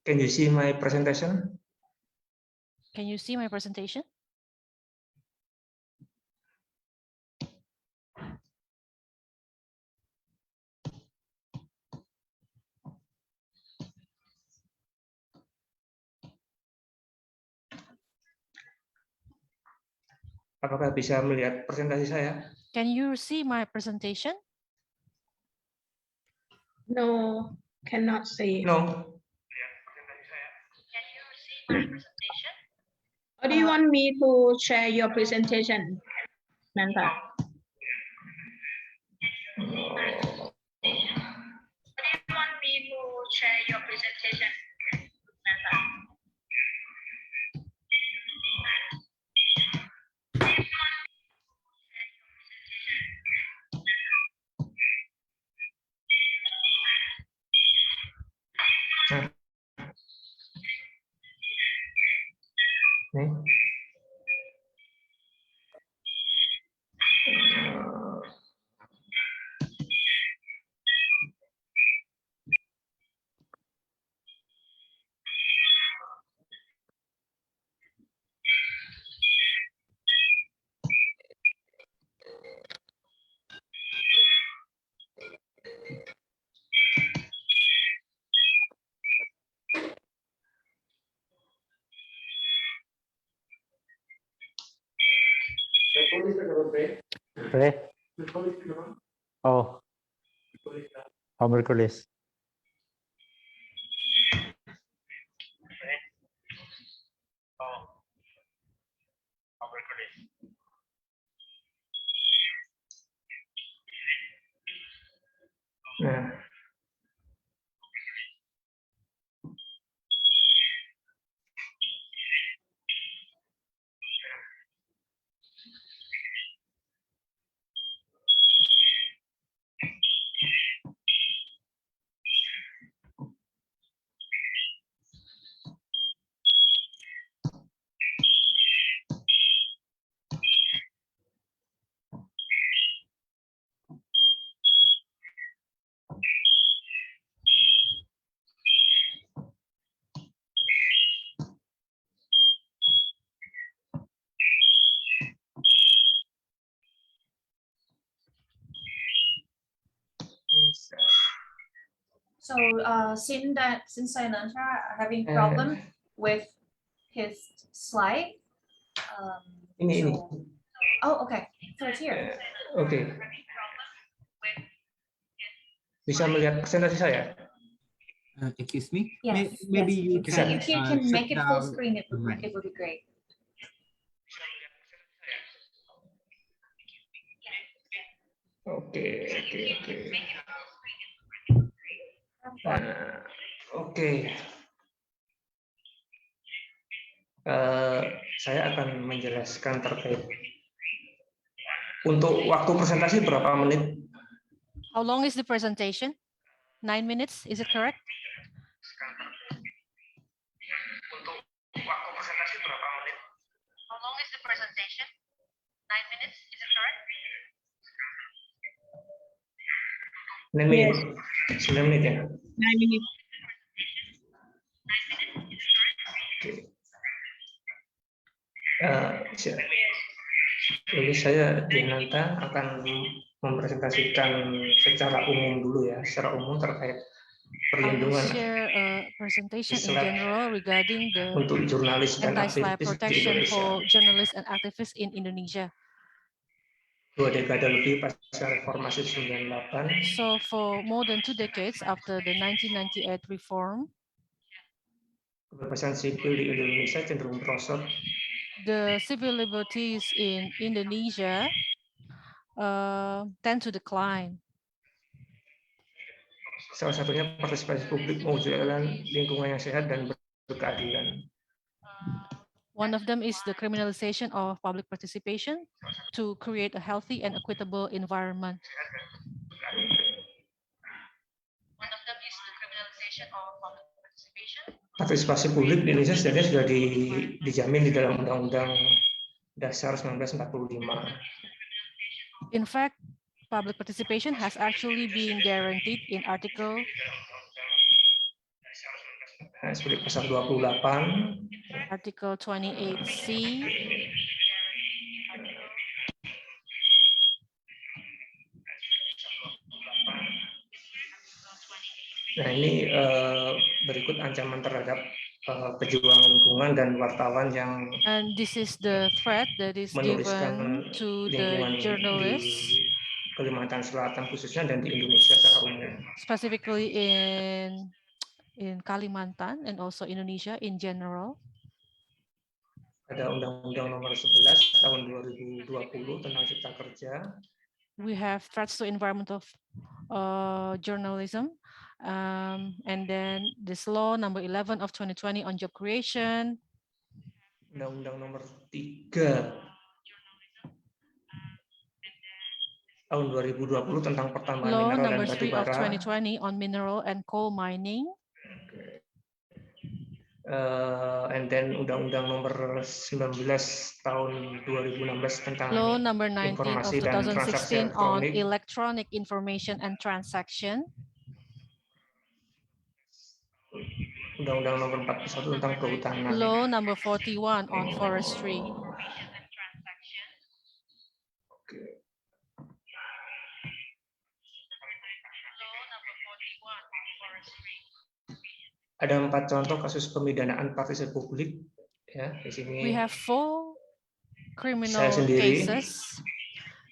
Can you see my presentation? Can you see my presentation? Apakah bisa melihat presentasi saya? Can you see my presentation? No, cannot see. No. Can you see my presentation? Or do you want me to share your presentation, Samantha? Do you want me to share your presentation, Samantha? Nih. Pre? Oh. Merkulis. Nah. So since Diananta are having problem with his slide. Ini. Oh, okay. So it's here. Oke. Bisa melihat presentasi saya? Excuse me. Yes. Maybe you If can. you can make it full down screen, it the would mic. be great. Oke. Oke. Saya akan menjelaskan terkait untuk waktu presentasi berapa menit? How long is the presentation? 9 minutes, is it correct? Untuk waktu presentasi berapa menit? How long is the presentation? 9 minutes, is it correct? 9 menit. 9 menit ya? 9 minutes. Jadi saya Diananta akan mempresentasikan secara umum dulu ya, secara umum terkait I will perlindungan share a presentation in SLAPP general regarding the untuk jurnalis dan anti-SLAPP aktivis di protection Indonesia. for journalists and activists in Indonesia. 2 dekade lebih pasca reformasi 98, So for more than 2 decades after the 1998 reform, kebebasan sipil di Indonesia cenderung merosot. the civil liberties in Indonesia tend to decline. Salah satunya partisipasi publik mewujudkan lingkungan yang sehat dan berkeadilan. One of them is the criminalization of public participation to create a healthy and equitable environment. One of them is the criminalization of public participation. Partisipasi publik di Indonesia sebenarnya sudah dijamin di dalam Undang-Undang Dasar 1945. In fact, public participation has actually been guaranteed in Article Seperti pasal 28, Article 28C, nah ini berikut ancaman terhadap pejuang lingkungan dan wartawan yang and this is the threat that is menuliskan given to the lingkungan di journalists, Kalimantan Selatan khususnya dan di Indonesia secara umum. specifically in Kalimantan and also Indonesia in general. Ada Undang-Undang Nomor 11 Tahun 2020 tentang Cipta Kerja. We have threats to environmental journalism, and then this law number 11 of 2020 on job creation. Undang-Undang Nomor 3 Tahun 2020 tentang pertambangan Law mineral dan number batu 3 of bara. 2020 on mineral and coal mining. And then Undang-Undang Nomor 19 Tahun 2016 tentang Law number 19 of informasi dan transaksi 2016 on elektronik. electronic information and transaction. Undang-Undang Nomor 41 tentang kehutanan. Law number 41 on forestry. Ada 4 contoh kasus pemidanaan partisipasi publik ya di sini. We have 4 criminal Saya sendiri, cases.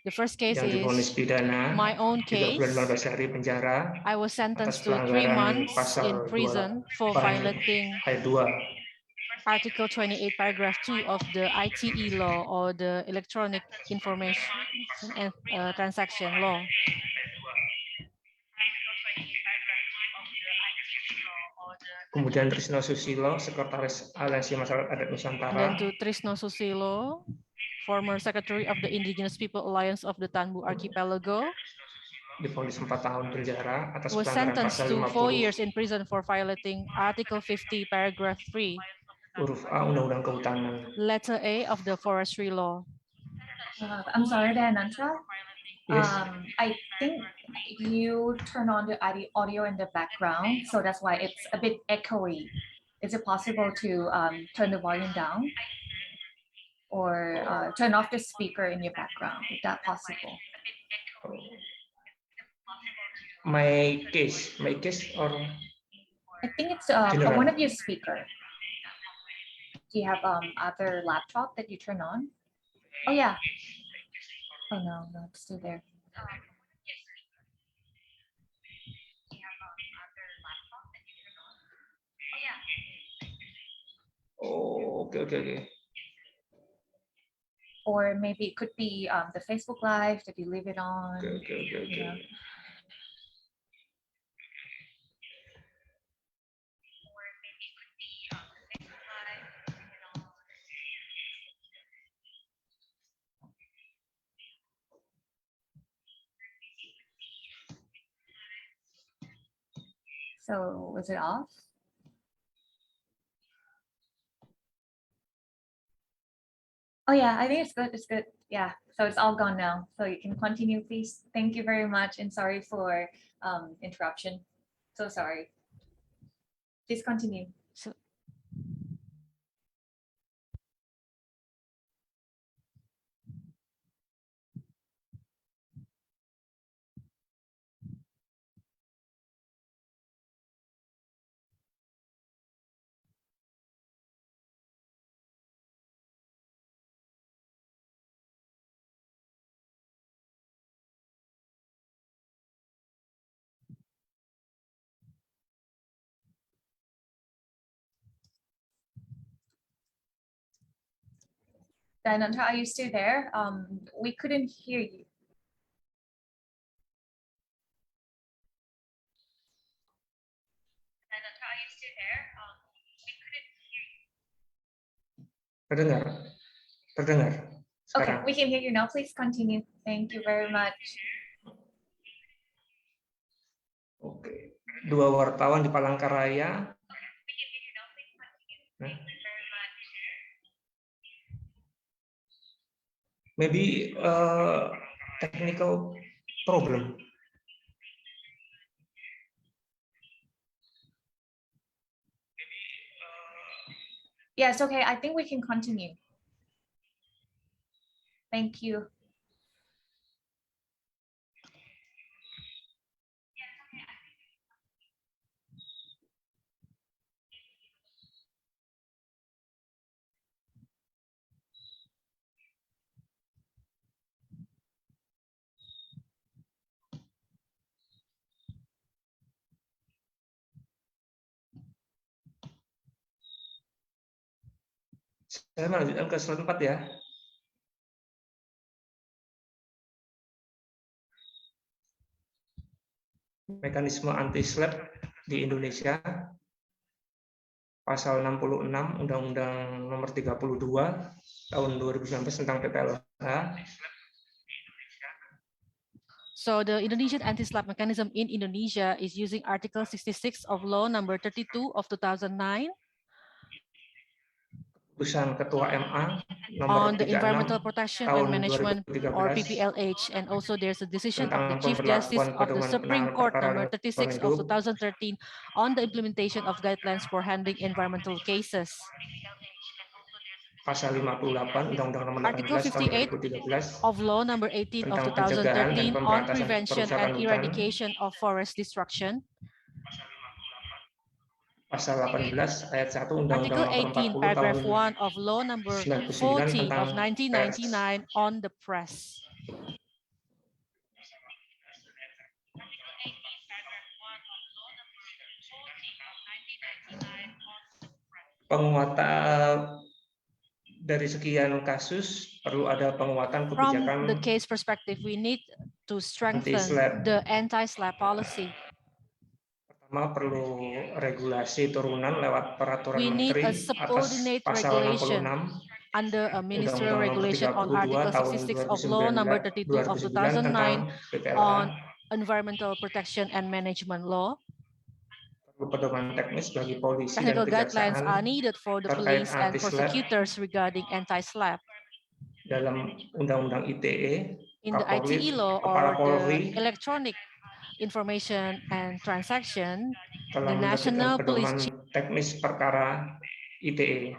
The first case yang divonis is pidana my own 3 bulan case. 15 hari penjara I was atas sentenced to 3 pelanggaran months pasal in prison for 28 violating ayat 2 Article 28, paragraph 2 of the ITE law, or the Electronic Information and Transaction Law. Kemudian Trisno Susilo, Sekretaris Aliansi Masyarakat Adat And Nusantara, then to Trisno Susilo, former Secretary of the Indigenous People Alliance of the Tanbu Archipelago, divonis 4 tahun penjara atas was pelanggaran sentenced pasal to 4 50 years in prison for violating Article 50, paragraph 3, huruf A Undang-Undang Kehutanan. letter A of the Forestry Law. I'm sorry, Diananta. Yes. I think you turn on the audio in the background, so that's why it's a bit echoey. Is it possible to turn the volume down or turn off the speaker in your background? Is that possible? My case or I think it's General. one of your speaker. Do you have other laptop that you turn on? Oh yeah. Oh no, it's still there. Oh, okay. Or maybe it could be the Facebook Live that you leave it on. Okay. You know. So was it off? Oh yeah, I think it's good. It's good. Yeah. So it's all gone now. So you can continue, please. Thank you very much, and sorry for interruption. So sorry. Please continue. Diananta, are you still there? We couldn't hear you. Diananta, are you still there? We couldn't hear you. Terdengar. Okay, Sekarang. we can hear you now. Please continue. Thank you very much. Oke. 2 wartawan di Palangkaraya. Maybe technical problem. Yes, okay. I think we can continue. Thank you. Saya melanjutkan ke slide 4 ya. Mekanisme anti-SLAPP di Indonesia, pasal 66 Undang-Undang Nomor 32 Tahun 2019 tentang PPLH. So the Indonesian anti-SLAPP mechanism in Indonesia is using Article 66 of Law Number 32 of 2009 Keputusan Ketua MA on Nomor the 36 Environmental Protection and Tahun Management, 2013 or PPLH, and also there's a decision of the tentang Chief Justice pemberlakuan of the pedoman Supreme penanganan Court perkara Number 36 of lingkungan hidup 2013 on the implementation of guidelines for handling environmental cases. Pasal 58 Undang-Undang Nomor 18 Article Tahun 58 2013 of Law Number 18 of tentang pencegahan dan 2013 on pemberantasan prevention perusakan and hutan. eradication of forest destruction. Pasal 18 ayat 1 Undang-Undang Article Nomor 18, 40 paragraph Tahun 1 of Law Number 99 40 tentang of 1999 on the press. penguatan dari sekian kasus perlu ada penguatan From kebijakan the case perspective, we need to strengthen anti-SLAPP. the anti-SLAPP policy. Pertama perlu regulasi turunan lewat peraturan We need menteri a atas subordinate pasal regulation 66 under a ministerial Undang-Undang Nomor regulation on 32 Article tahun 66 of Law Number 32 of 2009 tentang 2009 BPLA. on Environmental Protection and Management Law. Perlu pedoman teknis bagi polisi dan Technical guidelines are kejaksaan needed for the terkait police and anti-SLAPP prosecutors regarding anti-SLAPP. dalam Undang-Undang ITE, In the ITE law Kepala or the Polri Electronic Information and Transaction, telah the National menerbitkan Police pedoman teknis perkara ITE.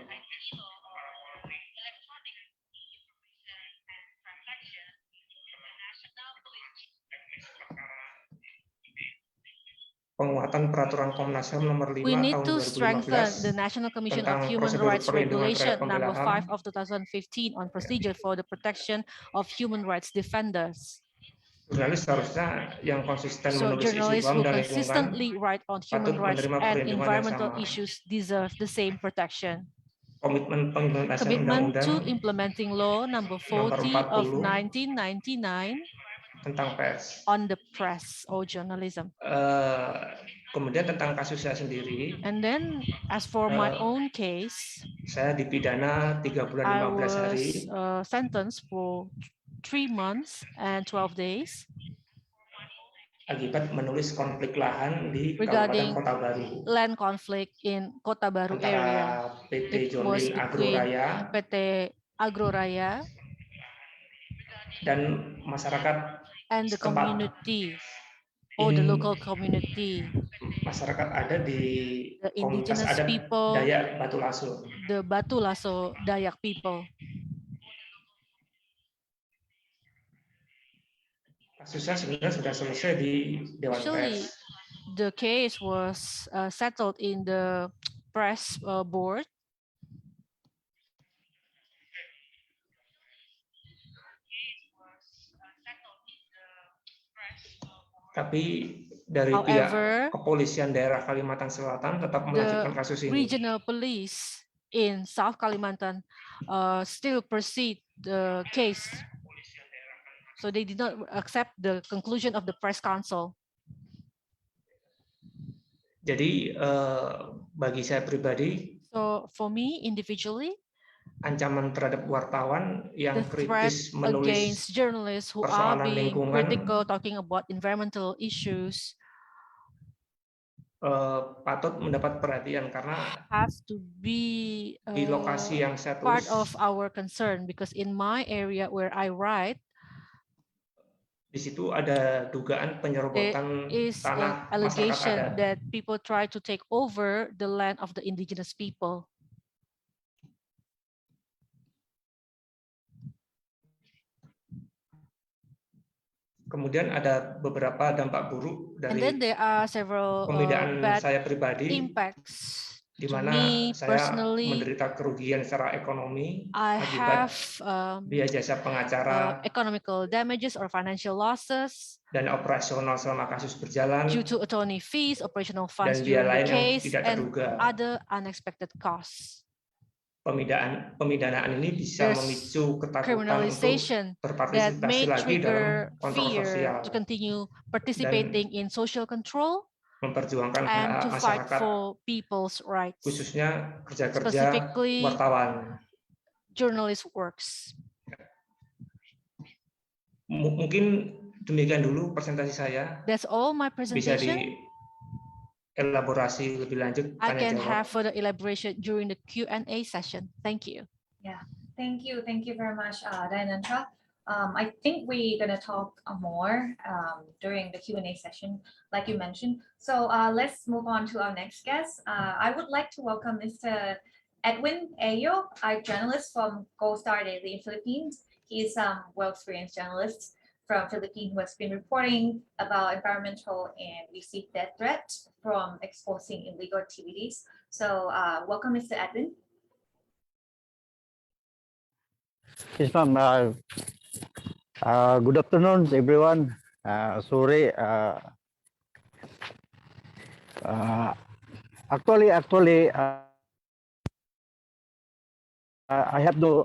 Penguatan peraturan Komnas HAM nomor 5 We need tahun to strengthen the 2015 National Commission of tentang Human prosedur Rights perlindungan terhadap Regulation number pembela 5 HAM of 2015 on procedure for the protection of human rights defenders. Jurnalis seharusnya yang konsisten So menulis isu journalists HAM who dan lingkungan consistently write on human patut rights menerima and perlindungan yang environmental sama. issues deserve the same protection. Komitmen pengimplementasian Commitment to Undang-Undang implementing law number 40 of 1999 tentang pers. on the press or journalism. Kemudian tentang kasus saya sendiri, And then as for my own case, saya dipidana 3 bulan I 15 hari was sentenced for 3 months and 12 days akibat menulis konflik lahan di Kabupaten regarding Kota Baru land conflict in Kota Baru area. antara PT It was Jolin Agro between Raya PT Agro Raya dan masyarakat and the setempat. community or the local community, Masyarakat ada di the komunitas indigenous adat people, Dayak Batu Lasso. the Batu Lasso Dayak people. Kasusnya sebenarnya sudah selesai di Dewan Actually, Pers. the case was settled in the press board. Tapi dari However, pihak kepolisian daerah Kalimantan Selatan tetap melanjutkan the kasus ini. regional police in South Kalimantan still proceed the case. So they did not accept the conclusion of the press council. Jadi bagi saya pribadi, So for me individually, ancaman terhadap wartawan yang the threat kritis menulis against journalists who are persoalan being lingkungan critical, talking about environmental issues, patut mendapat perhatian karena has to be di lokasi yang saya part tulis of our concern, because in my area where I write, di situ ada dugaan there penyerobotan is an tanah masyarakat allegation adat. that people try to take over the land of the indigenous people. Kemudian ada beberapa dampak buruk And then dari there are several pembedaan bad saya pribadi, impacts. di To mana me saya personally, menderita kerugian secara ekonomi I akibat have biaya jasa pengacara economical damages or financial losses dan operasional selama kasus berjalan due to attorney fees, operational dan funds biaya during the lain yang case, tidak and terduga. other unexpected costs. Pemidanaan ini bisa There's memicu ketakutan untuk criminalization that berpartisipasi may lagi trigger dalam kontroversial fear to continue participating in social control memperjuangkan and to hak fight masyarakat, for people's rights, khususnya kerja-kerja specifically wartawan. journalist works. Mungkin demikian dulu presentasi saya. That's all my Bisa presentation. dielaborasi lebih lanjut I tanya can jawab. have further elaboration during the Q&A session. Thank you. Yeah, thank you very much, Diananta. I think we're gonna talk more during the Q&A session, like you mentioned. So let's move on to our next guest. I would like to welcome Mr. Edwin Ayo, a journalist from Gold Star Daily in Philippines. He's a well-experienced journalist from Philippines who has been reporting about environmental and received death threats from exposing illegal activities. So welcome, Mr. Edwin. Yes, ma'am. Good afternoon, everyone. Sorry. Actually, I have no.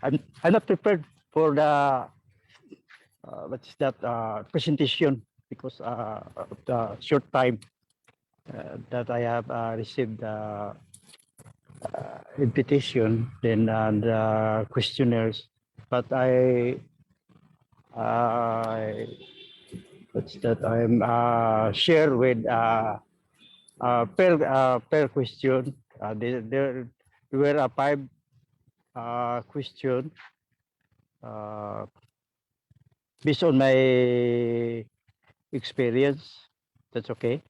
I'm not prepared for the what's that presentation because of the short time that I have received invitation then the questionnaires, but I what's that I'm share with per question. There were five question based on my experience. That's okay.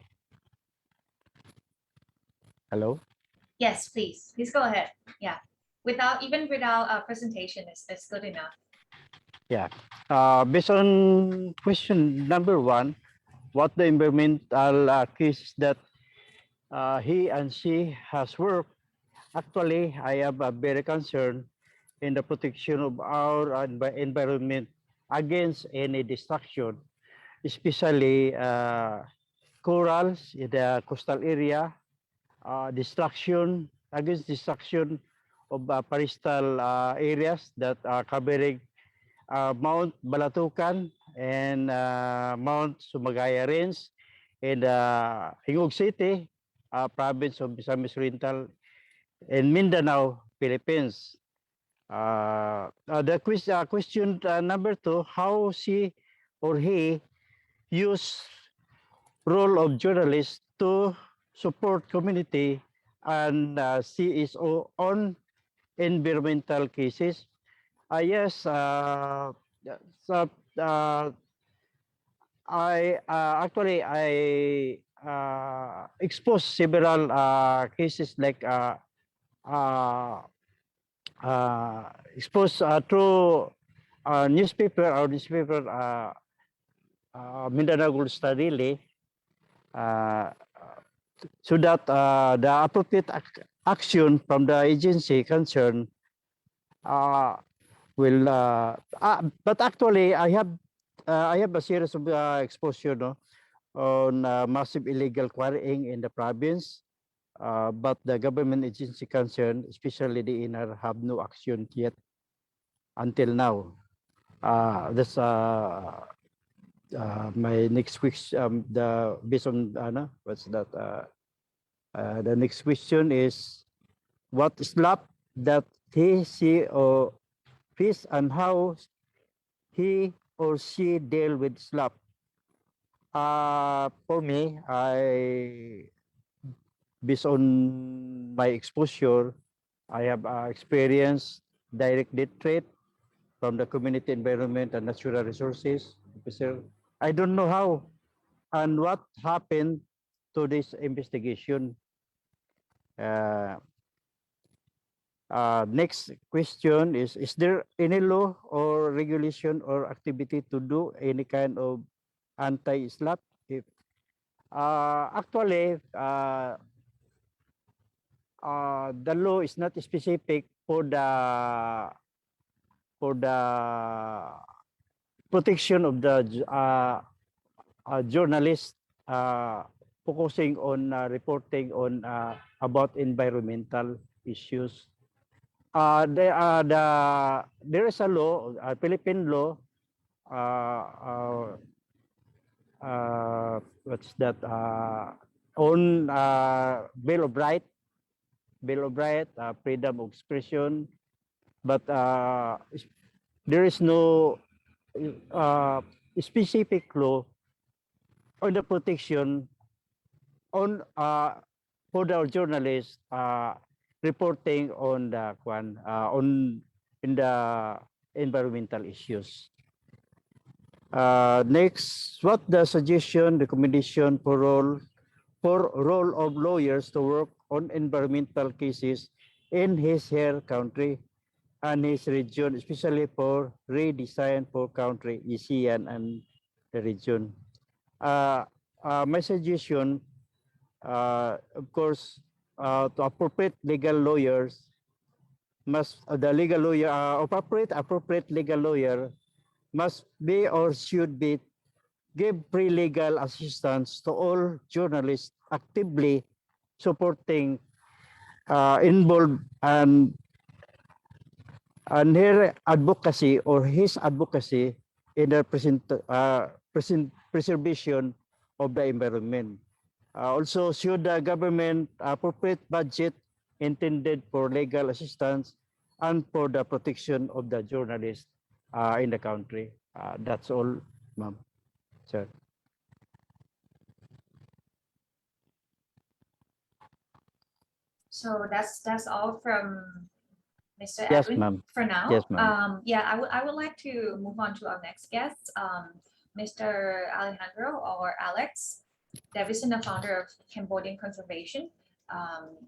Hello. Yes, please. Please go ahead. Yeah. Without a presentation is good enough. Yeah. Based on question number one, what the environmental case that he and she has worked. Actually, I have a very concern in the protection of our environment against any destruction, especially corals in the coastal area, destruction against destruction of forestal areas that are covering Mount Balatukan and Mount Sumagaya Range in Hingog City, province of Misamis Oriental in Mindanao, Philippines. The question number two, how she or he use role of journalist to support community and CSO on environmental cases. Yes, so, I actually I exposed several cases like exposed through newspaper or newspaper Mindanao Gold Star Daily, so that the appropriate action from the agency concerned will. But actually, I have a series of exposure, no, on massive illegal quarrying in the province. But the government agency concerned, especially the INR, have no action yet until now. That's my next week. The based on what's that? The next question is, what SLAPP that he, she, or his, and how he or she deal with SLAPP? For me, based on my exposure, I have experienced direct death threat from the community environment and natural resources officer. I don't know how and what happened to this investigation. Next question is there any law or regulation or activity to do any kind of anti-SLAPP? If actually, the law is not specific for the protection of the journalists focusing on reporting on about environmental issues. There is a law, a Philippine law. What's that? On Bill of Rights, freedom of expression, but there is no specific law on the protection on for the journalists reporting on the in the environmental issues. Next, what the suggestion, recommendation for role of lawyers to work on environmental cases in her country and his region, especially for redesign for country, ASEAN and the region. My suggestion, of course, to appropriate legal lawyers must the legal lawyer appropriate legal lawyer must be or should be give free legal assistance to all journalists actively supporting involved and and her advocacy or his advocacy in the preservation of the environment. Also, should the government appropriate budget intended for legal assistance and for the protection of the journalists in the country. That's all, ma'am. Sir. So that's all from Mr. Yes, Edwin ma'am. for now. Yes, ma'am. Yeah, I would like to move on to our next guest, Mr. Alejandro or Alex Davidson, the founder of Cambodian Conservation,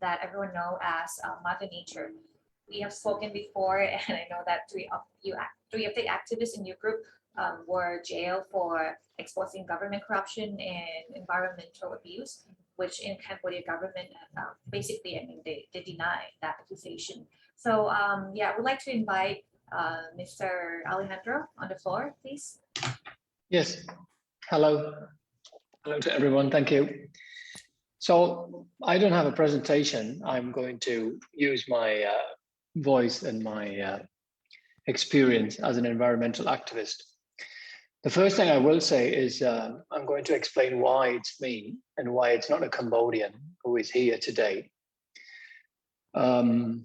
that everyone know as Mother Nature. We have spoken before, and I know that three of the activists in your group were jailed for exposing government corruption and environmental abuse, which in Cambodia government basically, I mean, they deny that accusation. So yeah, I would like to invite Mr. Alejandro on the floor, please. Yes. Hello. Hello to everyone. Thank you. So I don't have a presentation. I'm going to use my voice and my experience as an environmental activist. The first thing I will say is I'm going to explain why it's me and why it's not a Cambodian who is here today. The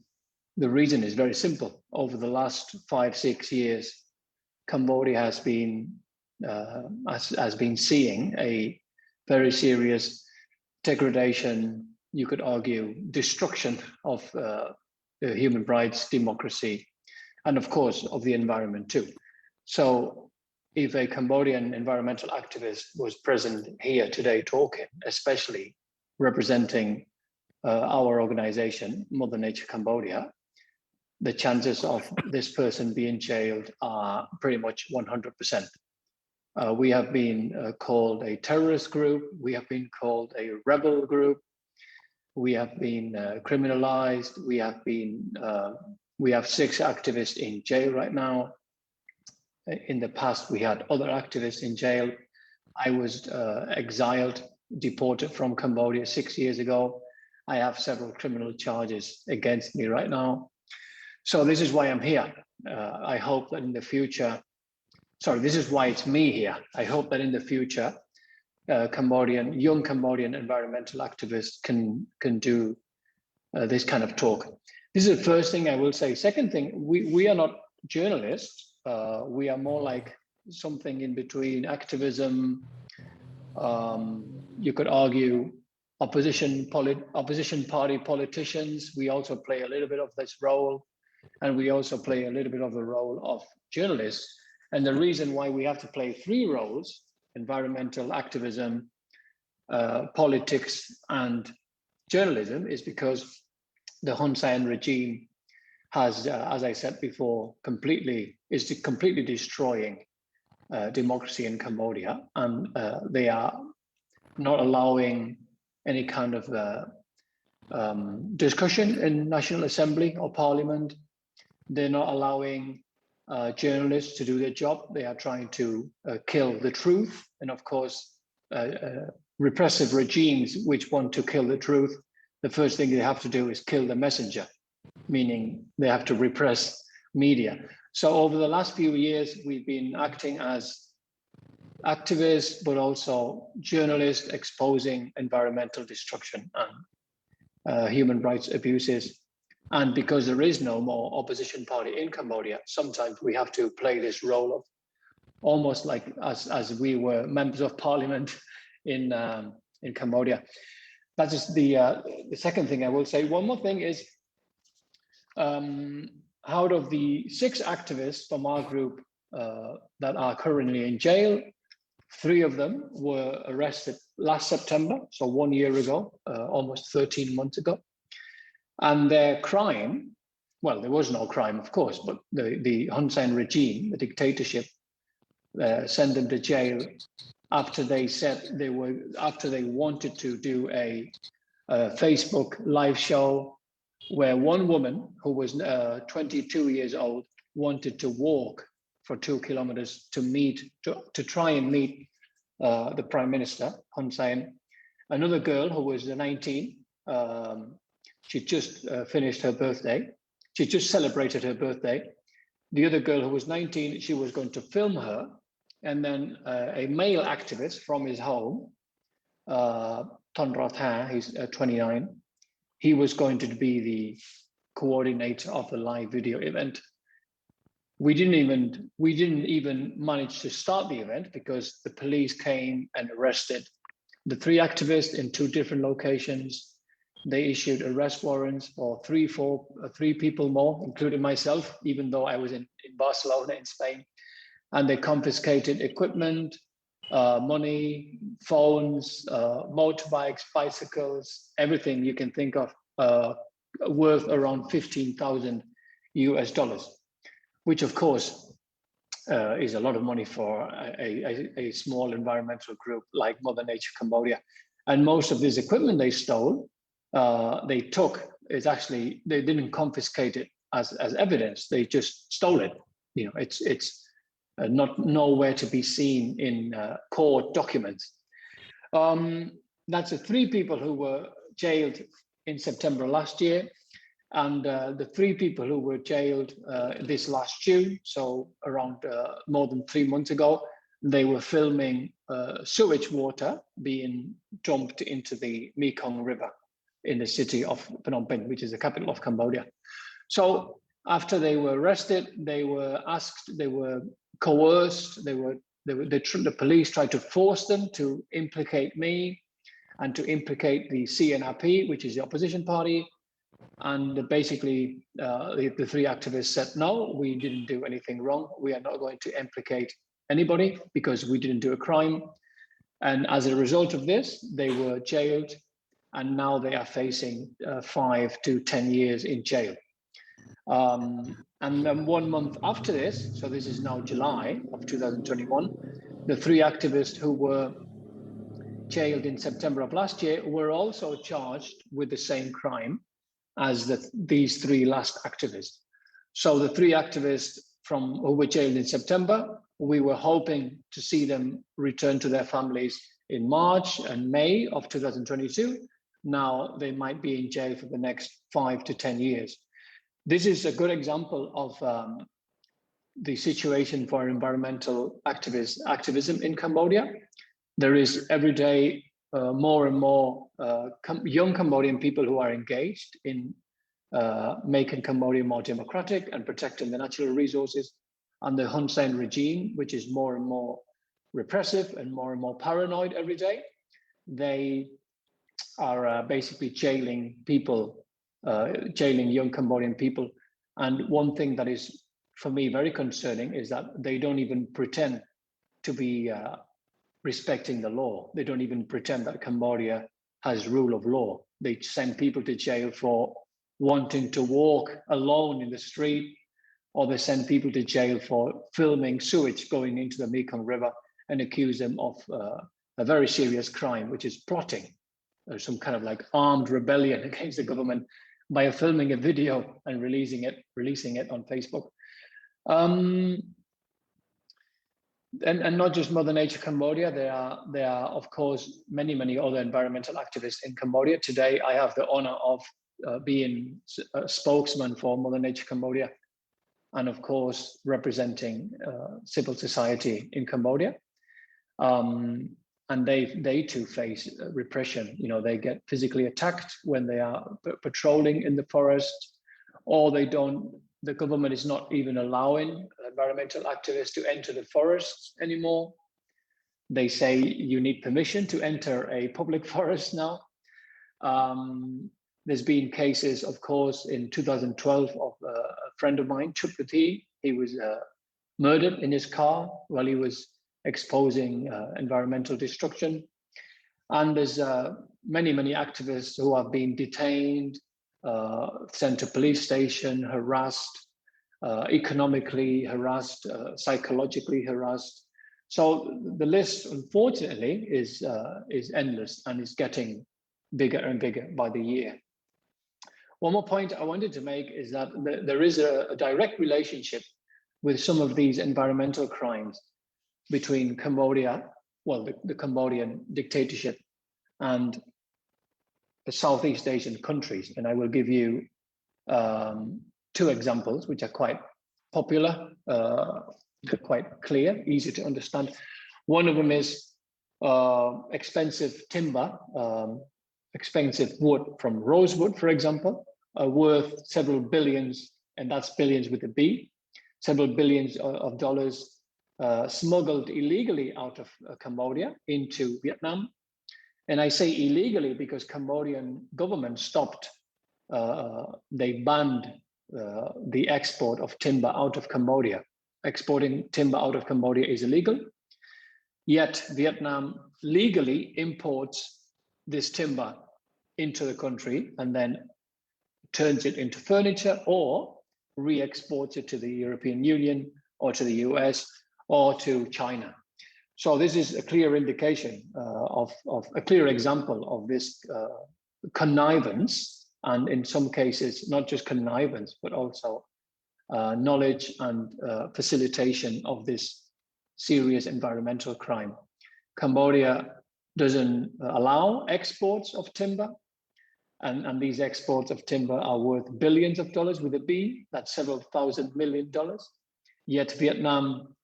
reason is very simple. Over the last 5-6 years, Cambodia has been seeing a very serious degradation, you could argue, destruction of human rights, democracy, and of course of the environment too. So if a Cambodian environmental activist was present here today talking, especially representing our organization, Mother Nature Cambodia, the chances of this person being jailed are pretty much 100%. We have been called a terrorist group. We have been called a rebel group. We have been criminalized. We have 6 activists in jail right now. In the past, we had other activists in jail. I was exiled, deported from Cambodia 6 years ago. I have several criminal charges against me right now. So this is why I'm here. I hope that in the future, this is why it's me here. I hope that in the future, young Cambodian environmental activists can do this kind of talk. This is the first thing I will say. Second thing, we are not journalists. We are more like something in between activism. You could argue opposition party politicians. We also play a little bit of this role, and we also play a little bit of the role of journalists. And the reason why we have to play 3 roles, environmental activism, politics, and journalism, is because the Hun Sen regime has, as I said before, completely destroying democracy in Cambodia, and they are not allowing any kind of discussion in National Assembly or Parliament. They're not allowing journalists to do their job. They are trying to kill the truth. And of course, repressive regimes which want to kill the truth, the first thing they have to do is kill the messenger, meaning they have to repress media. So over the last few years, we've been acting as activists, but also journalists exposing environmental destruction and human rights abuses. And because there is no more opposition party in Cambodia, sometimes we have to play this role of almost like as we were members of parliament in Cambodia. That is the second thing I will say. One more thing is, out of the 6 activists from our group that are currently in jail, 3 of them were arrested last September, so 1 year ago, almost 13 months ago. And their crime, well, there was no crime, of course, but the Hun Sen regime, the dictatorship, sent them to jail after they said after they wanted to do a Facebook live show where one woman who was 22 years old wanted to walk for 2 kilometers to try and meet the Prime Minister, Hun Sen. Another girl who was 19, she just finished her birthday. She just celebrated her birthday. The other girl who was 19, she was going to film her. And then a male activist from his home, Ton Rotha, he's 29, he was going to be the coordinator of the live video event. We didn't even manage to start the event because the police came and arrested the 3 activists in 2 different locations. They issued arrest warrants for 3 people more, including myself, even though I was in Barcelona in Spain. And they confiscated equipment, money, phones, motorbikes, bicycles, everything you can think of, worth around $15,000 US, which of course is a lot of money for a small environmental group like Mother Nature Cambodia. And most of this equipment they stole, they took, is actually, they didn't confiscate it as evidence, they just stole it. You know, it's not nowhere to be seen in court documents. That's the 3 people who were jailed in September last year. And the 3 people who were jailed this last June, so around more than 3 months ago, they were filming sewage water being dumped into the Mekong River in the city of Phnom Penh, which is the capital of Cambodia. So after they were arrested, they were asked, they were coerced, the police tried to force them to implicate me and to implicate the CNRP, which is the opposition party. And basically, the 3 activists said, no, we didn't do anything wrong. We are not going to implicate anybody because we didn't do a crime. And as a result of this, they were jailed, and now they are facing 5 to 10 years in jail. And then 1 month after this, so this is now July of 2021, the 3 activists who were jailed in September of last year were also charged with the same crime as these 3 last activists. So the 3 activists who were jailed in September, we were hoping to see them return to their families in March and May of 2022. Now they might be in jail for the next 5 to 10 years. This is a good example of the situation for environmental activism in Cambodia. There is every day more and more young Cambodian people who are engaged in making Cambodia more democratic and protecting the natural resources. And the Hun Sen regime, which is more and more repressive and more paranoid every day, they are basically jailing people, jailing young Cambodian people. And one thing that is, for me, very concerning is that they don't even pretend to be respecting the law. They don't even pretend that Cambodia has rule of law. They send people to jail for wanting to walk alone in the street, or they send people to jail for filming sewage going into the Mekong River and accuse them of a very serious crime, which is plotting some kind of like armed rebellion against the government by filming a video and releasing it on Facebook. And not just Mother Nature Cambodia, there are of course many other environmental activists in Cambodia. Today I have the honor of being a spokesman for Mother Nature Cambodia, and of course representing civil society in Cambodia. And they too face repression. You know, they get physically attacked when they are patrolling in the forest, or the government is not even allowing environmental activists to enter the forests anymore. They say you need permission to enter a public forest now. There's been cases, of course, in 2012 of a friend of mine, Chupati. He was murdered in his car while he was exposing environmental destruction. And there's many activists who have been detained, sent to police station, harassed, economically harassed, psychologically harassed. So the list, unfortunately, is endless and is getting bigger and bigger by the year. One more point I wanted to make is that there is a direct relationship with some of these environmental crimes between Cambodia, well, the Cambodian dictatorship, and the Southeast Asian countries. And I will give you 2 examples, which are quite popular, quite clear, easy to understand. One of them is expensive timber, expensive wood from rosewood, for example, worth several billions, and that's billions with a B, several billions of dollars smuggled illegally out of Cambodia into Vietnam. And I say illegally because Cambodian government stopped, they banned the export of timber out of Cambodia. Exporting timber out of Cambodia is illegal, yet Vietnam legally imports this timber into the country and then turns it into furniture or re-exports it to the European Union or to the US or to China. So this is a clear indication of a clear example of this connivance, and in some cases, not just connivance, but also knowledge and facilitation of this serious environmental crime. Cambodia doesn't allow exports of timber, and these exports of timber are worth billions of dollars with a B, that's several $1,000 million. Yet Vietnam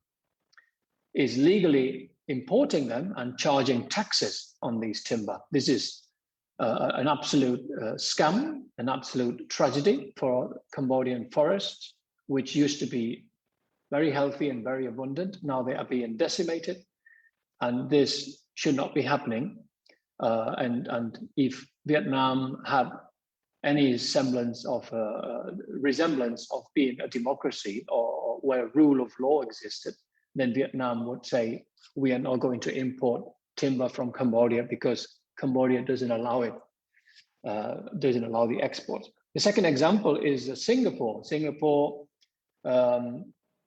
is legally importing them and charging taxes on these timber. This is an absolute scam, an absolute tragedy for Cambodian forests, which used to be very healthy and very abundant. Now they are being decimated, and this should not be happening. And if Vietnam had any semblance of resemblance of being a democracy or where rule of law existed, then Vietnam would say, we are not going to import timber from Cambodia because Cambodia doesn't allow it, doesn't allow the exports. The second example is Singapore. Singapore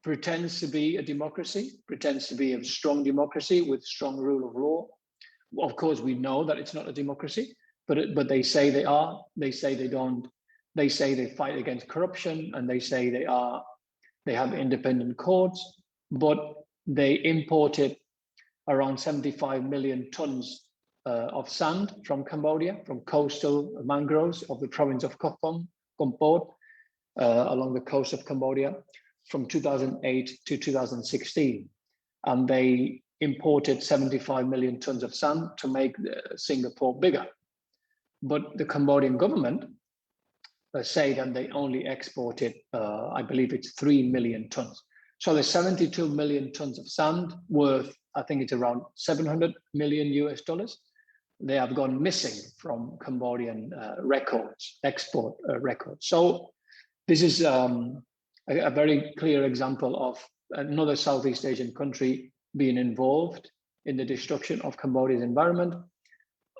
pretends to be a democracy, pretends to be a strong democracy with strong rule of law. Of course, we know that it's not a democracy, but they say they are. They say they don't. They say they fight against corruption, and they say they have independent courts, but they imported around 75 million tons of sand from Cambodia, from coastal mangroves of the province of Kampot, along the coast of Cambodia, from 2008 to 2016. And they imported 75 million tons of sand to make Singapore bigger. But the Cambodian government say that they only exported, I believe it's 3 million tons. So the 72 million tons of sand worth, I think it's around 700 million US dollars. They have gone missing from Cambodian records, export records. So this is a very clear example of another Southeast Asian country being involved in the destruction of Cambodia's environment.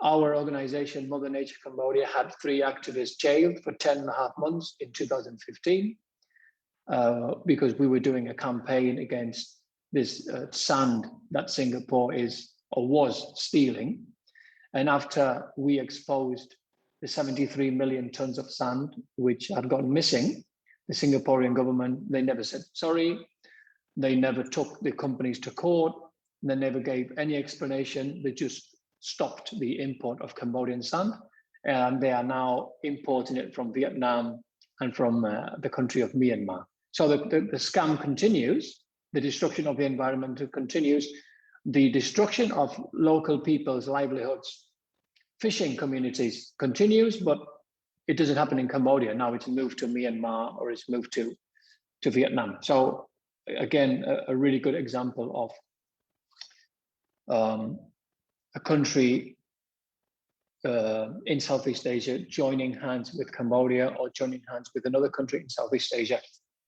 Our organization, Mother Nature Cambodia, had 3 activists jailed for 10.5 months in 2015 because we were doing a campaign against this sand that Singapore is or was stealing. And after we exposed the 73 million tons of sand which had gone missing, the Singaporean government, they never said sorry. They never took the companies to court. They never gave any explanation. They just stopped the import of Cambodian sand, and they are now importing it from Vietnam and from the country of Myanmar. So the scam continues. The destruction of the environment continues. The destruction of local people's livelihoods, fishing communities continues, but it doesn't happen in Cambodia. Now it's moved to Myanmar or it's moved to Vietnam. So again, a really good example of a country in Southeast Asia joining hands with Cambodia or joining hands with another country in Southeast Asia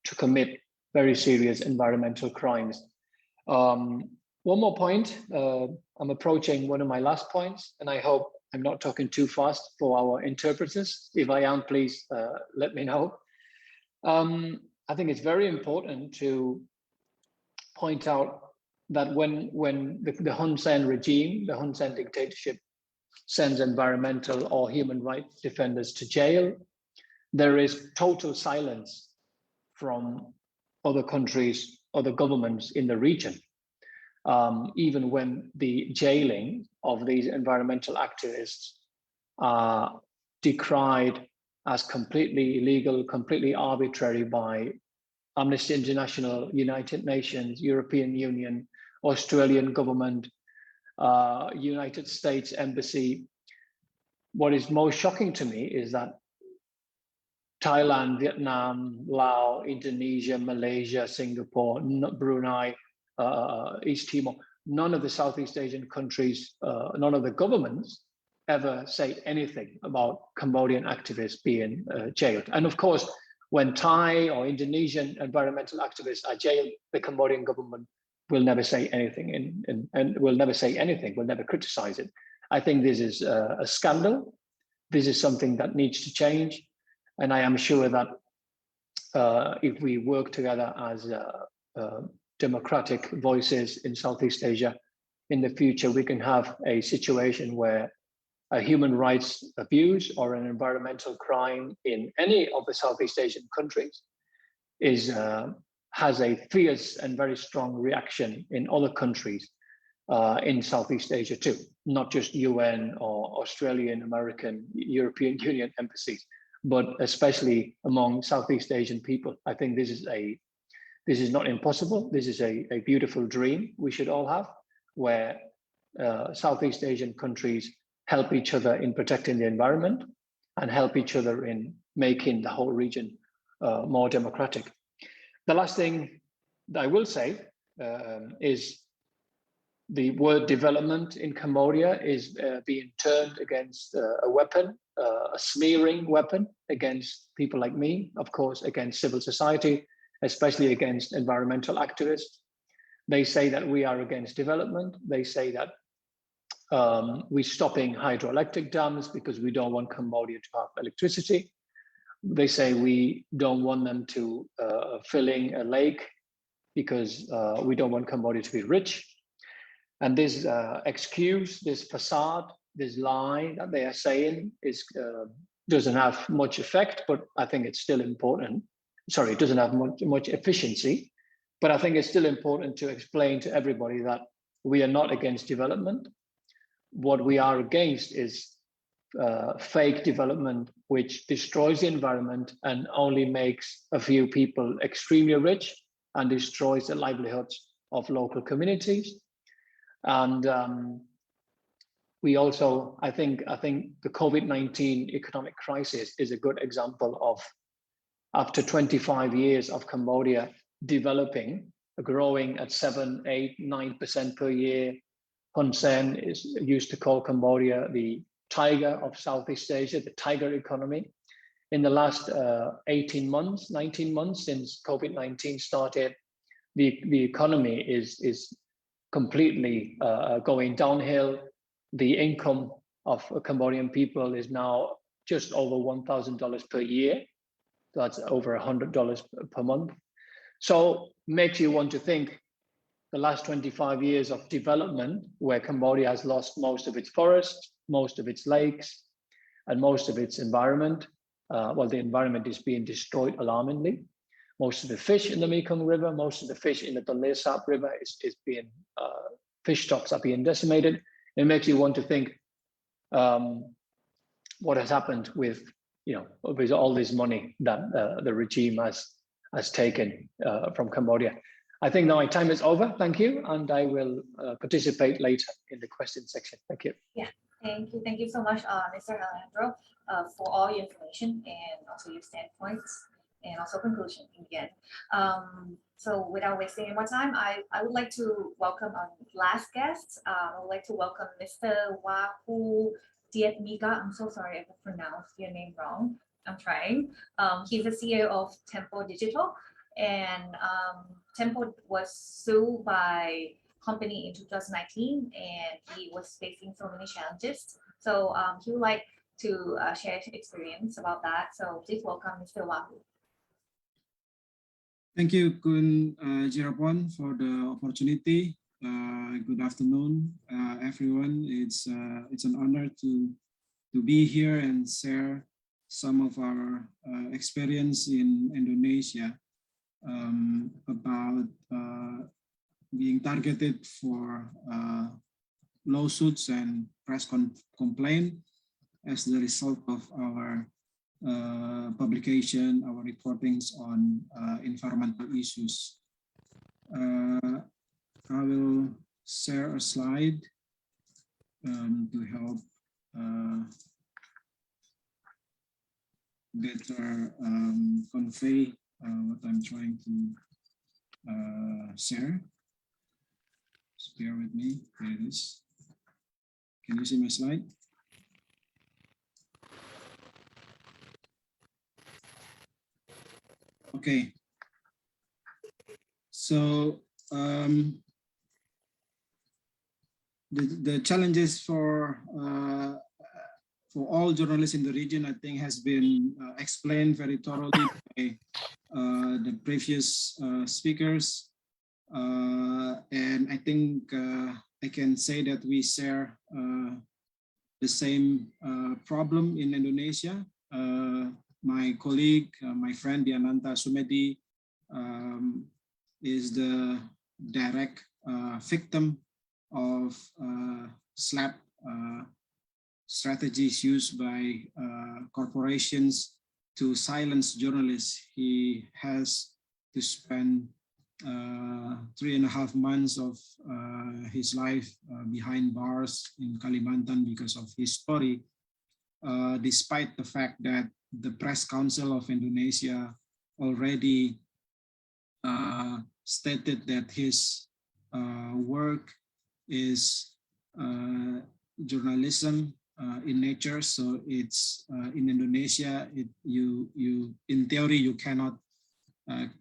to commit very serious environmental crimes. One more point, I'm approaching one of my last points, and I hope I'm not talking too fast for our interpreters. If I am, please let me know. I think it's very important to point out that when the Hun Sen regime, the Hun Sen dictatorship, sends environmental or human rights defenders to jail, there is total silence from other countries, other governments in the region. Even when the jailing of these environmental activists are decried as completely illegal, completely arbitrary by Amnesty International, United Nations, European Union, Australian government, United States Embassy. What is most shocking to me is that Thailand, Vietnam, Laos, Indonesia, Malaysia, Singapore, Brunei, East Timor, none of the Southeast Asian countries, none of the governments ever say anything about Cambodian activists being jailed. And of course, when Thai or Indonesian environmental activists are jailed, the Cambodian government will never say anything and will never say anything, will never criticize it. I think this is a scandal. This is something that needs to change. And I am sure that if we work together as democratic voices in Southeast Asia, in the future, we can have a situation where a human rights abuse or an environmental crime in any of the Southeast Asian countries has a fierce and very strong reaction in other countries in Southeast Asia too, not just UN or Australian, American, European Union embassies, but especially among Southeast Asian people. I think this is not impossible. This is a beautiful dream we should all have, where Southeast Asian countries help each other in protecting the environment and help each other in making the whole region more democratic. The last thing that I will say is the word development in Cambodia is being turned against a weapon, a smearing weapon against people like me, of course, against civil society, especially against environmental activists. They say that we are against development. They say that we're stopping hydroelectric dams because we don't want Cambodia to have electricity. They say we don't want them to filling a lake because we don't want Cambodia to be rich. And this excuse, this facade, this lie that they are saying doesn't have much effect, but I think it's still important. Sorry, it doesn't have much efficiency, but I think it's still important to explain to everybody that we are not against development. What we are against is fake development, which destroys the environment and only makes a few people extremely rich and destroys the livelihoods of local communities. And we also, I think the COVID-19 economic crisis is a good example of, after 25 years of Cambodia developing, growing at 7, 8, 9% per year. Hun Sen used to call Cambodia the tiger of Southeast Asia, the tiger economy. In the last 18 months, 19 months since COVID-19 started, the economy is completely going downhill. The income of Cambodian people is now just over $1,000 per year. That's over $100 per month. So makes you want to think the last 25 years of development, where Cambodia has lost most of its forests, most of its lakes, and most of its environment. Well, the environment is being destroyed alarmingly. Most of the fish in the Mekong River, most of the fish in the Thammasat River is being, fish stocks are being decimated. It makes you want to think what has happened with, with all this money that the regime has taken from Cambodia. I think now my time is over. Thank you, and I will participate later in the question section. Thank you. Yeah, thank you so much, Mr. Alejandro, for all your information and also your standpoints and also conclusion in the end. So without wasting any more time, I would like to welcome our last guest. I would like to welcome Mr. Wahyu Dhyatmika. I'm so sorry if I pronounced your name wrong. I'm trying. He's the CEO of Tempo Digital, and Tempo was sued by company in 2019, and he was facing so many challenges. So he would like to share his experience about that. So please welcome Mr. Wahyu. Thank you, Kun Jiraporn, for the opportunity. Good afternoon, everyone. It's an honor to be here and share some of our experience in Indonesia about being targeted for lawsuits and press complaint as the result of our publication, our reportings on environmental issues. I will share a slide to help better convey what I'm trying to share. Just bear with me. There it is. Can you see my slide? Okay. So the challenges for all journalists in the region, I think, has been explained very thoroughly by the previous speakers. And I think I can say that we share the same problem in Indonesia. My colleague, my friend Diananta Sumedi, is the direct victim of SLAPP strategies used by corporations to silence journalists. He has to spend 3.5 months of his life behind bars in Kalimantan because of his story, despite the fact that the Press Council of Indonesia already stated that his work is journalism in nature. So it's in Indonesia, you in theory you cannot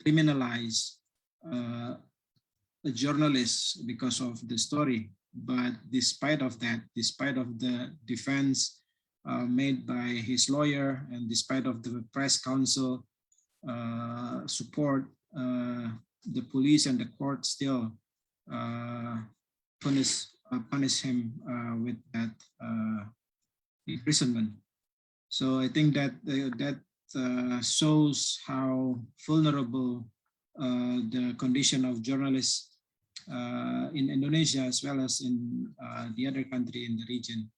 criminalize a journalist because of the story. But despite of that, despite of the defense made by his lawyer, and despite of the Press Council support, the police and the court still punish him with that imprisonment. So I think that that shows how vulnerable the condition of journalists in Indonesia, as well as in the other country in the region,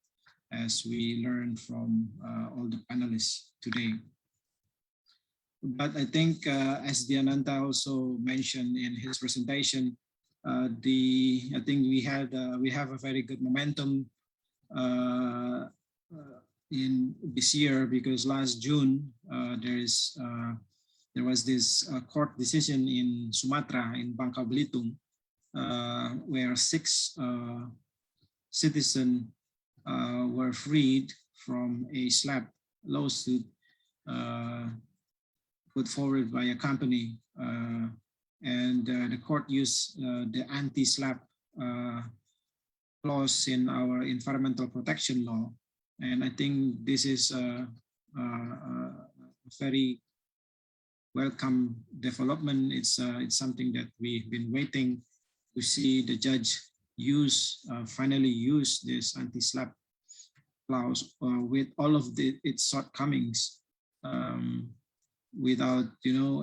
as we learned from all the panelists today. But I think, as Diananta also mentioned in his presentation, I think we have a very good momentum in this year, because last June there was this court decision in Sumatra, in Bangka Belitung, where 6 citizens were freed from a SLAPP lawsuit put forward by a company, and the court used the anti-SLAPP clause in our environmental protection law. And I think this is a very welcome development. It's something that we've been waiting to see the judge finally use this anti-SLAPP clause with all of its shortcomings, without,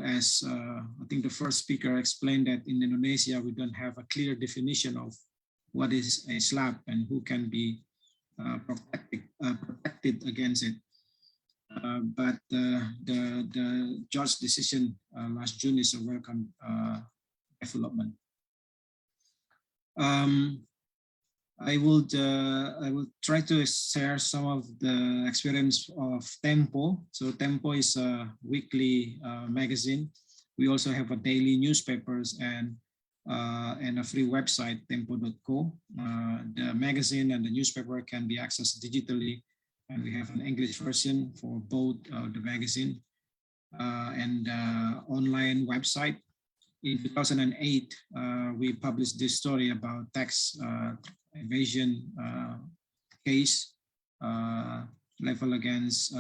as I think the first speaker explained, that in Indonesia we don't have a clear definition of what is a SLAPP and who can be protected against it. But the judge's decision last June is a welcome development. I will try to share some of the experience of Tempo. So Tempo is a weekly magazine. We also have a daily newspapers and a free website, tempo.co. The magazine and the newspaper can be accessed digitally, and we have an English version for both the magazine and online website. In 2008, we published this story about tax evasion case level against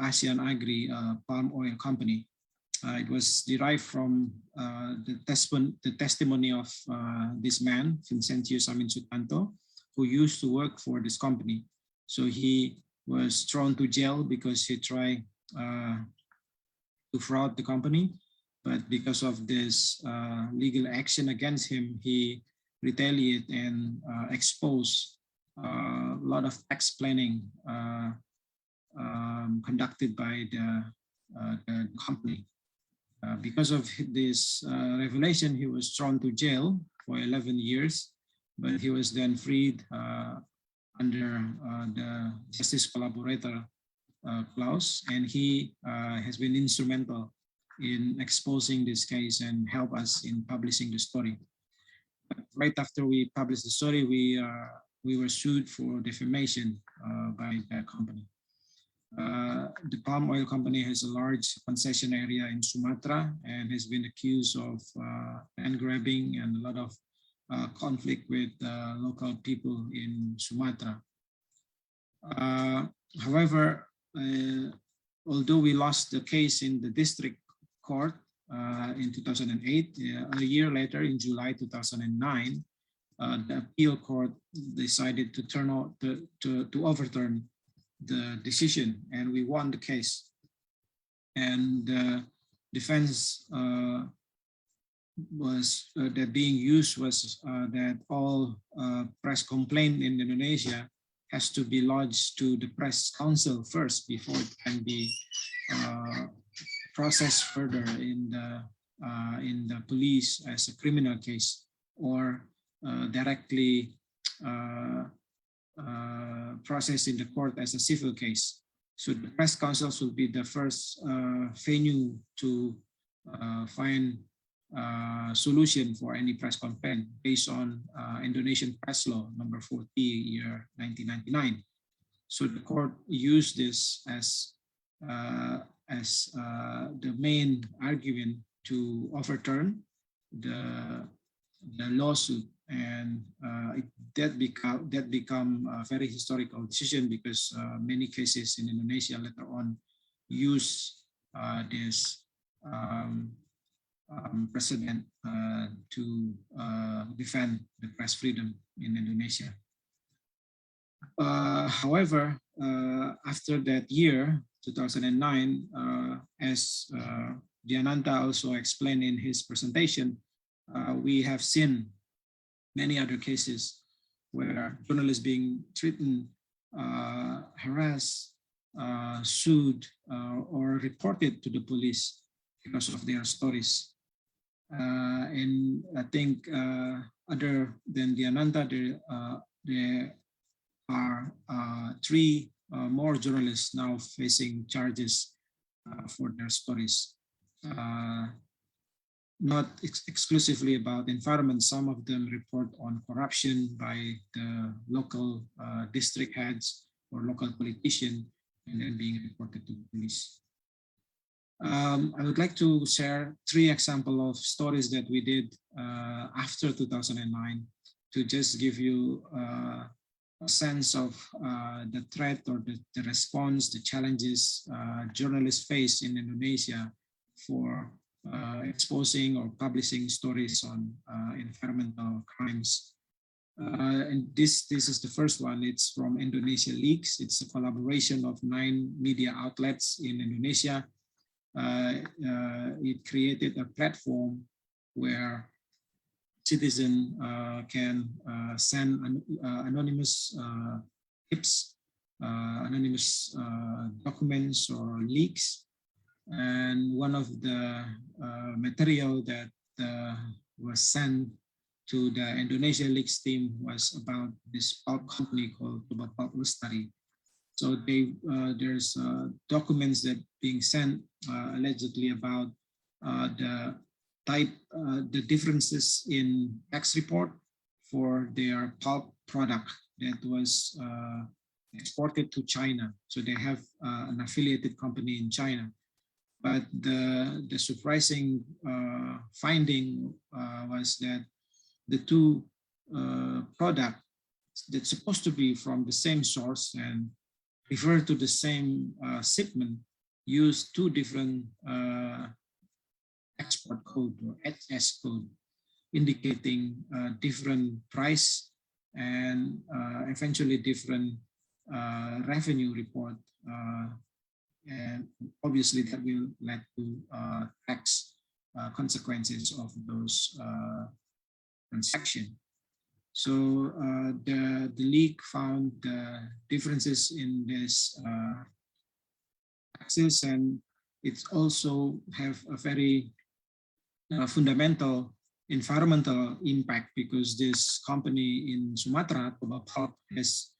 ASEAN Agri palm oil company. It was derived from the testimony of this man, Vincentius Amin Sutanto, who used to work for this company. So he was thrown to jail because he tried to fraud the company. But because of this legal action against him, he retaliated and exposed a lot of tax planning conducted by the company. Because of this revelation, he was thrown to jail for 11 years, but he was then freed under the Justice Collaborator clause, and he has been instrumental in exposing this case and help us in publishing the story. But right after we published the story, we were sued for defamation by the company. The palm oil company has a large concession area in Sumatra and has been accused of land grabbing and a lot of conflict with local people in Sumatra. However, although we lost the case in the district court in 2008, a year later in July 2009, the appeal court decided to overturn the decision, and we won the case. And the defense was that being used was that all press complaint in Indonesia has to be lodged to the press council first before it can be processed further in the police as a criminal case, or directly processed in the court as a civil case. So the press councils will be the first venue to find solution for any press complaint based on Indonesian press law number 40 year 1999. So the court used this as the main argument to overturn the lawsuit, and that become a very historical decision because many cases in Indonesia later on use this precedent to defend the press freedom in Indonesia. However, after that year, 2009, as Diananta also explained in his presentation, we have seen many other cases where journalists being threatened, harassed, sued, or reported to the police because of their stories. And I think other than Diananta, there are 3 more journalists now facing charges for their stories. Not exclusively about environment. Some of them report on corruption by the local district heads or local politician, and then being reported to the police. I would like to share 3 examples of stories that we did after 2009 to just give you a sense of the threat or the response, the challenges journalists face in Indonesia for exposing or publishing stories on environmental crimes. And this is the first one. It's from Indonesia Leaks. It's a collaboration of 9 media outlets in Indonesia. It created a platform where citizens can send anonymous tips, anonymous documents or leaks. And one of the material that was sent to the Indonesia Leaks team was about this pulp company called Pulp Lestari. So there's documents that being sent allegedly about the differences in tax report for their pulp product that was exported to China. So they have an affiliated company in China. But the surprising finding was that the 2 products that's supposed to be from the same source and refer to the same shipment use 2 different export code or HS code, indicating different price and eventually different revenue report. And obviously that will lead to tax consequences of those transactions. So the leak found the differences in this taxes, and it's also have a very fundamental environmental impact, because this company in Sumatra, Pulp, has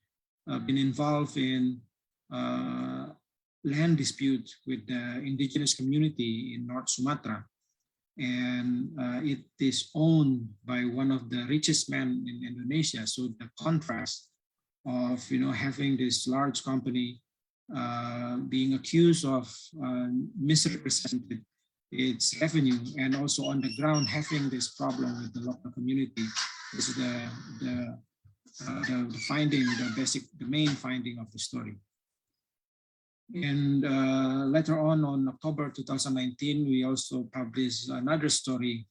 been involved in land dispute with the indigenous community in North Sumatra. And it is owned by one of the richest men in Indonesia. So the contrast of having this large company being accused of misrepresented its revenue, and also on the ground having this problem with the local community, is the finding, the main finding of the story. And later on October 2019, we also published another story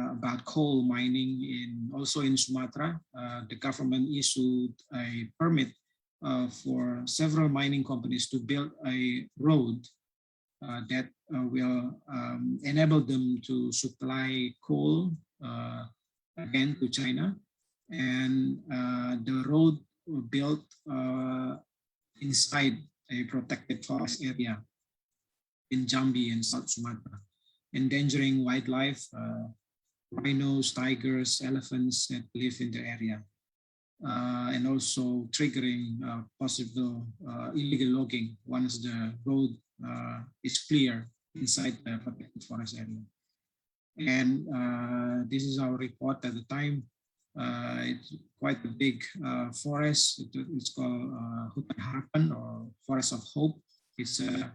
about coal mining also in Sumatra. The government issued a permit for several mining companies to build a road that will enable them to supply coal again to China. And the road built inside a protected forest area in Jambi and South Sumatra, endangering wildlife, rhinos, tigers, elephants that live in the area, and also triggering possible illegal logging once the road is clear inside the protected forest area. And this is our report at the time. It's quite a big forest. It's called Hutan Harapan, or Forest of Hope. It's a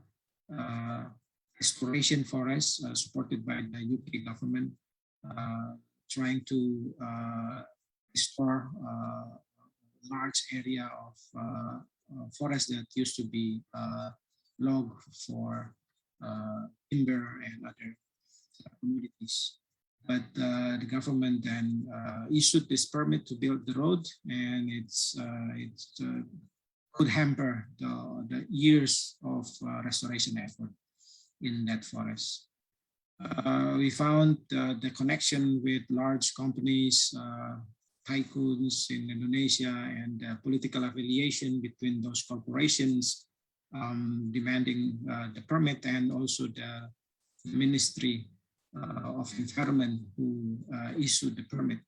restoration forest supported by the UK government, trying to restore a large area of forest that used to be logged for timber and other communities. But the government then issued this permit to build the road, and it's could hamper the years of restoration effort in that forest. We found the connection with large companies, tycoons in Indonesia, and political affiliation between those corporations demanding the permit, and also the Ministry of Environment who issued the permit.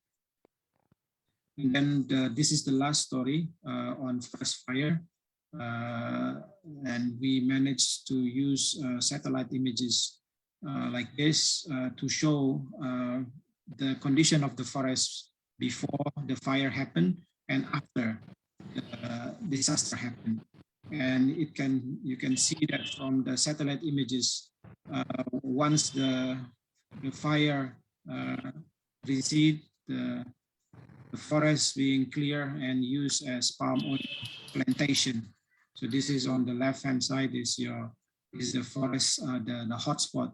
And then this is the last story on forest fire. And we managed to use satellite images like this to show the condition of the forest before the fire happened and after the disaster happened. And you can see that from the satellite images, once the fire recede, the forest being clear and used as palm oil plantation. So this is on the left-hand side is the forest, the hotspot,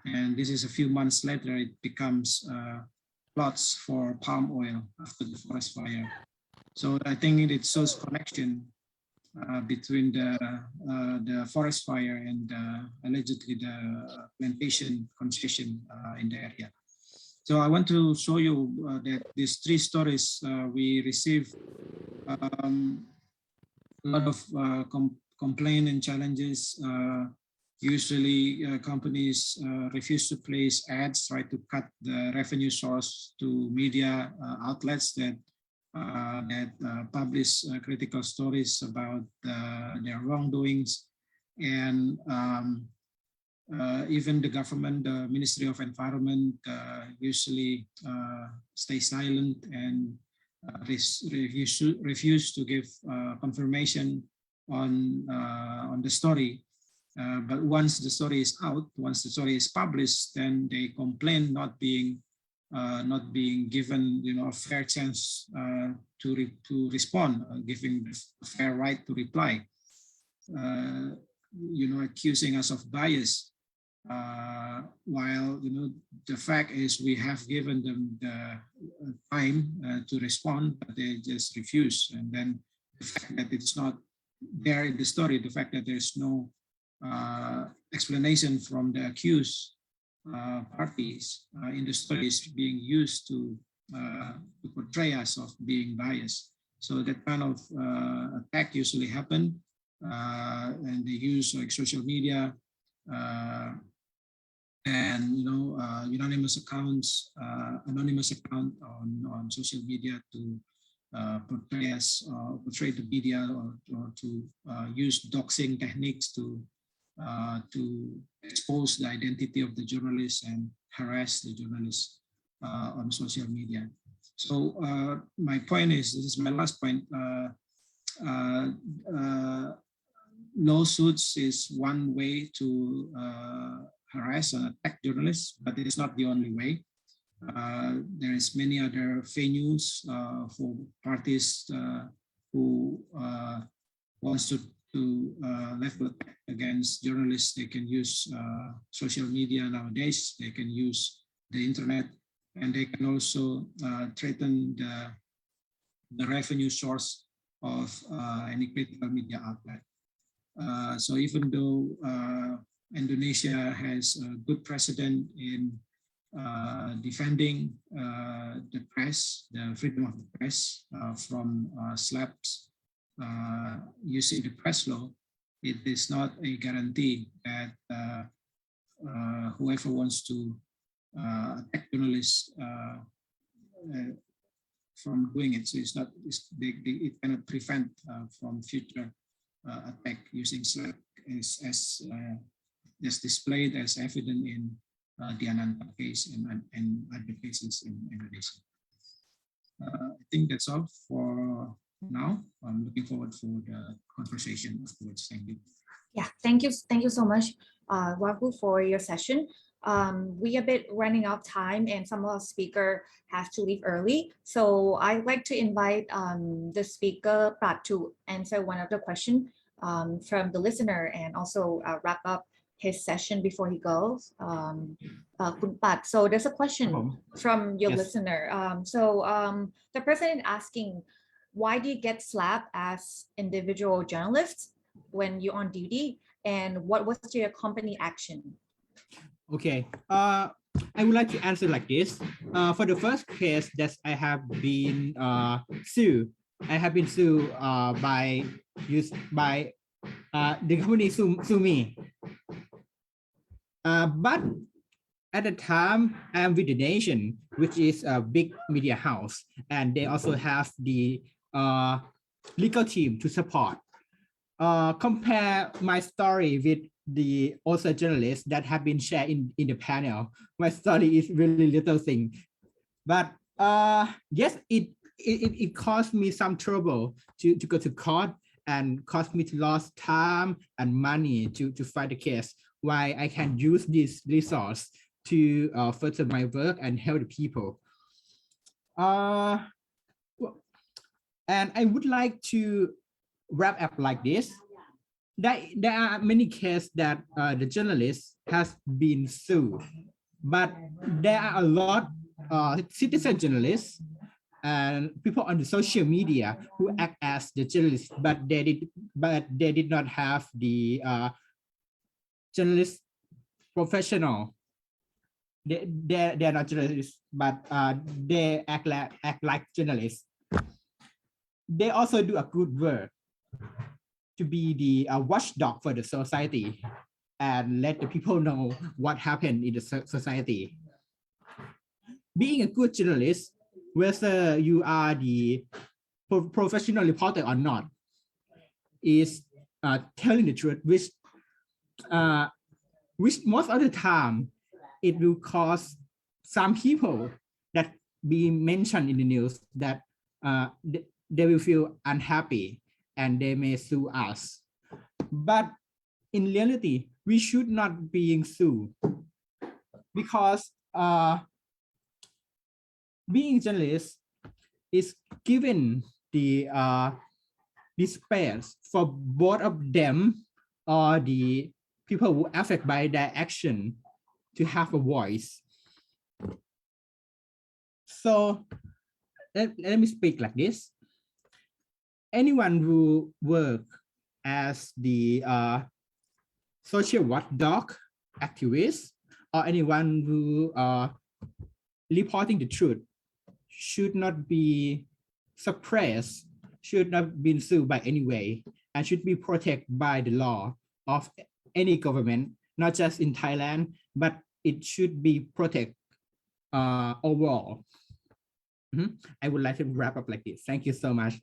and this is a few months later. It becomes plots for palm oil after the forest fire. So I think it shows connection between the forest fire and allegedly the plantation concession in the area. So I want to show you that these three stories we received a lot of complaint and challenges. Usually companies refuse to place ads, try to cut the revenue source to media outlets that publish critical stories about their wrongdoings. And even the government, the Ministry of Environment, usually stay silent and refuse to give confirmation on the story. But once the story is out, once the story is published, then they complain not being given, a fair chance to respond, giving a fair right to reply. Accusing us of bias, while the fact is we have given them the time to respond, but they just refuse. And then the fact that it's not there in the story, the fact that there's no explanation from the accused parties in the story is being used to portray us of being biased. So that kind of attack usually happen and they use like social media and anonymous account on social media to portray the media or to use doxing techniques to expose the identity of the journalists and harass the journalists on social media. So my point is, this is my last point, lawsuits is one way to harass and attack journalists, but it is not the only way. There is many other venues for parties who wants to level attack against journalists. They can use social media nowadays. They can use the internet, and they can also threaten the revenue source of any critical media outlet. So even though Indonesia has a good precedent in defending the press, the freedom of the press from SLAPPs using the press law, it is not a guarantee that whoever wants to attack journalists from doing it. So it cannot prevent from future attack using SLAPP as displayed as evident in Diananta case and other cases in Indonesia. I think that's all for now. I'm looking forward for the conversation afterwards. Thank you. Yeah, thank you so much, Wahyu, for your session. We are a bit running out of time, and some of our speakers have to leave early. So I'd like to invite the speaker, Pratch, to answer one of the questions from the listener and also wrap up his session before he goes. Pratch, so there's a question from your listener. The person is asking, why do you get slapped as individual journalists when you're on duty, and what was your company action? Okay, I would like to answer like this. For the first case that I have been sued, by the company sue me. But at the time, I am with the Nation, which is a big media house, and they also have the legal team to support. Compare my story with the also journalists that have been shared in the panel. My story is really little thing, but yes, it caused me some trouble to go to court and caused me to lose time and money to fight the case. Why I can use this resource to further my work and help the people. And I would like to wrap up like this. There are many cases that the journalist has been sued, but there are a lot citizen journalists and people on the social media who act as the journalists, but they did not have the journalist professional. They're not journalists, but they act like journalists. They also do a good work to be the watchdog for the society and let the people know what happened in the society. Being a good journalist, whether you are the professional reporter or not, is telling the truth, which most of the time it will cause some people that be mentioned in the news that they will feel unhappy and they may sue us. But in reality, we should not be sued because being journalist is given the space for both of them or the people who are affected by their action to have a voice. So let me speak like this. Anyone who work as the social watchdog activist or anyone who reporting the truth should not be suppressed, should not be sued by any way, and should be protected by the law of any government, not just in Thailand, but it should be protected overall. I would like to wrap up like this. Thank you so much.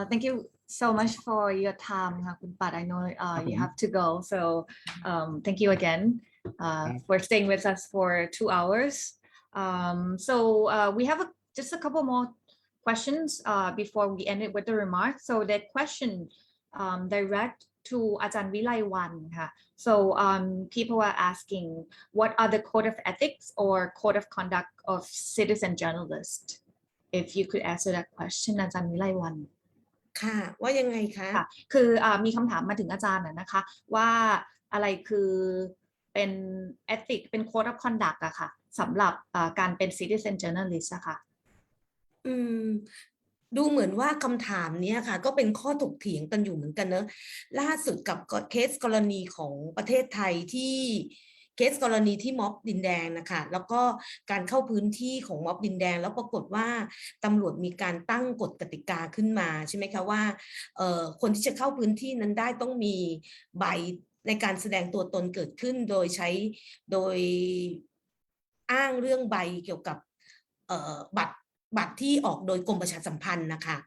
Thank you so much for your time, Khun Pat. I know you have to go, so thank you again for staying with us for 2 hours. We have just a couple more questions before we end it with the remarks. So the question direct to Ajahn Wilaiwan. So people are asking, what are the code of ethics or code of conduct of citizen journalists? If you could answer that question, Ajahn Wilaiwan. ค่ะว่ายังไงคะ ค่ะคือมีคำถามมาถึงอาจารย์นะคะว่าอะไรคือเป็น ethic เป็น code of conduct อะค่ะสำหรับการเป็น citizen journalist อะค่ะ ดูเหมือนว่าคำถามนี้ค่ะก็เป็นข้อถกเถียงกันอยู่เหมือนกันเนอะล่าสุดกับเคสกรณีของประเทศไทยที่เคสกรณีที่ม็อบดินแดงนะคะแล้วก็การเข้าพื้นที่ของม็อบดินแดงแล้วปรากฏว่าตำรวจมีการตั้งกฎกติกาขึ้นมาใช่ไหมคะว่าคนที่จะเข้าพื้นที่นั้นได้ต้องมีใบในการแสดงตัวตนเกิดขึ้นโดยใช้โดยอ้างเรื่องใบเกี่ยวกับบัตรที่ออกโดยกรมประชาสัมพันธ์นะคะ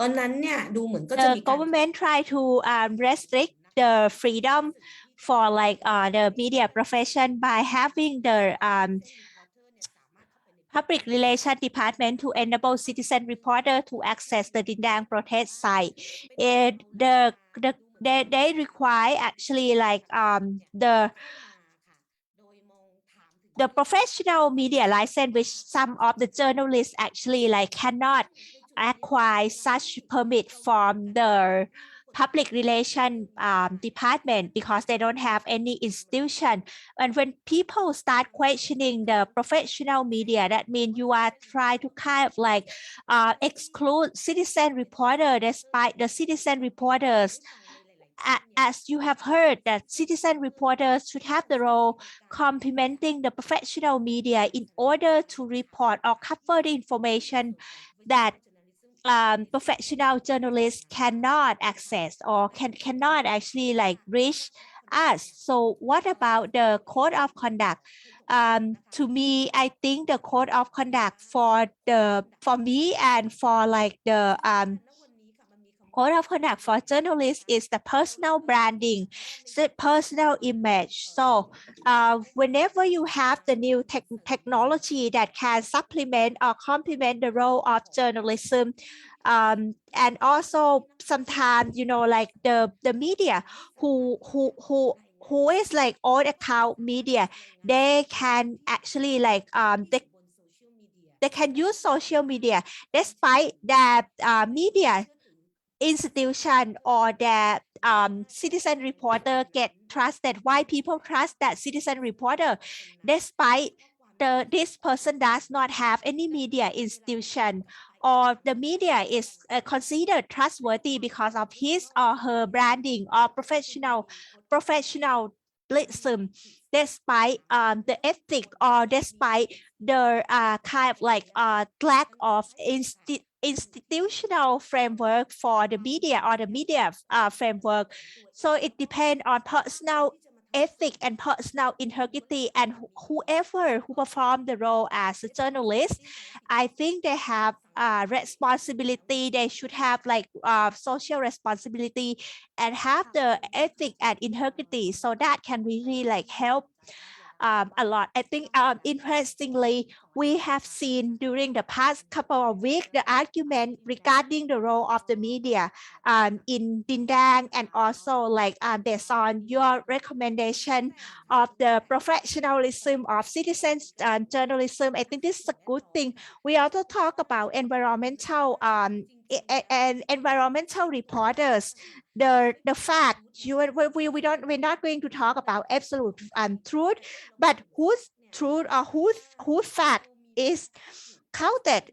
ตอนนั้นเนี่ยดูเหมือนก็จะมี The government try to restrict the freedom for like the media profession by having the public relation department to enable citizen reporter to access the Dindang protest site. They require actually like the professional media license, which some of the journalists actually like cannot acquire such permit from the public relation department because they don't have any institution. And when people start questioning the professional media, that means you are trying to kind of like exclude citizen reporter, despite the citizen reporters, as you have heard, that citizen reporters should have the role complementing the professional media in order to report or cover the information that professional journalists cannot access or cannot actually like reach us. So what about the code of conduct? To me, I think the code of conduct for me and for like the code of conduct for journalists is the personal branding, personal image. So whenever you have the new technology that can supplement or complement the role of journalism, and also sometimes, you know, like the media who is like own account media, they can actually like they can use social media despite that media institution or that citizen reporter get trusted. Why people trust that citizen reporter despite this person does not have any media institution, or the media is considered trustworthy because of his or her branding or professionalism, despite the ethic or despite the kind of like lack of institutional framework for the media or the media framework. So it depends on personal ethic and personal integrity, and whoever who perform the role as a journalist, I think they have responsibility. They should have like social responsibility and have the ethic and integrity, so that can really like help a lot. I think interestingly, we have seen during the past couple of weeks the argument regarding the role of the media in Dindang, and also like based on your recommendation of the professionalism of citizens journalism. I think this is a good thing. We also talk about environmental and environmental reporters. The fact we're not going to talk about absolute truth, but whose truth or whose fact is counted.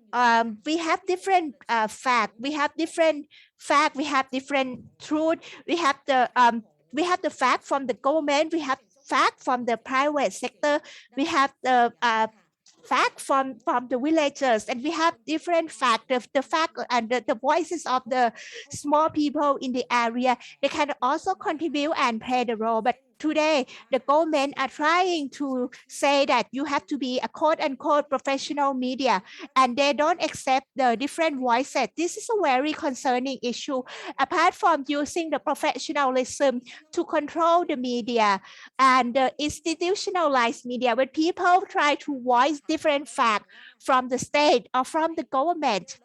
We have different fact. We have different fact. We have different truth. We have the fact from the government. We have fact from the private sector. We have the fact from the villagers, and we have different fact, the fact and the voices of the small people in the area. They can also contribute and play the role. But today, the government are trying to say that you have to be a quote unquote professional media, and they don't accept the different voices. This is a very concerning issue. Apart from using the professionalism to control the media and the institutionalized media, when people try to voice different facts from the state or from the government,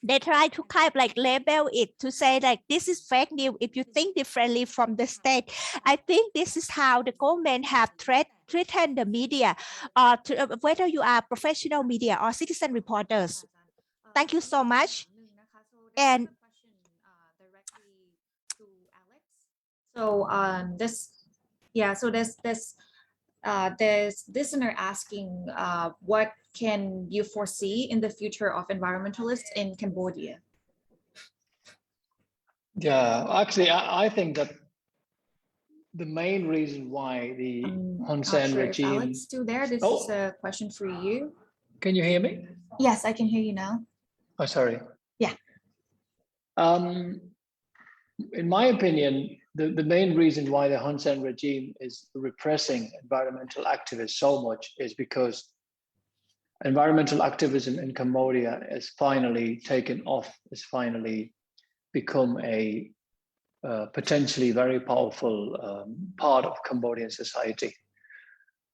they try to kind of like label it to say like this is fake news if you think differently from the state. I think this is how the government have threatened the media, whether you are professional media or citizen reporters. Thank you so much. And so there's listener asking what can you foresee in the future of environmentalists in Cambodia? Yeah, actually, I think that the main reason why the Hun Sen Sure, if regime. Alex still there, this is a question for you. Can you hear me? Yes, I can hear you now. Oh, sorry. Yeah. In my opinion, the main reason why the Hun Sen regime is repressing environmental activists so much is because environmental activism in Cambodia is finally taken off, is finally become a potentially very powerful part of Cambodian society.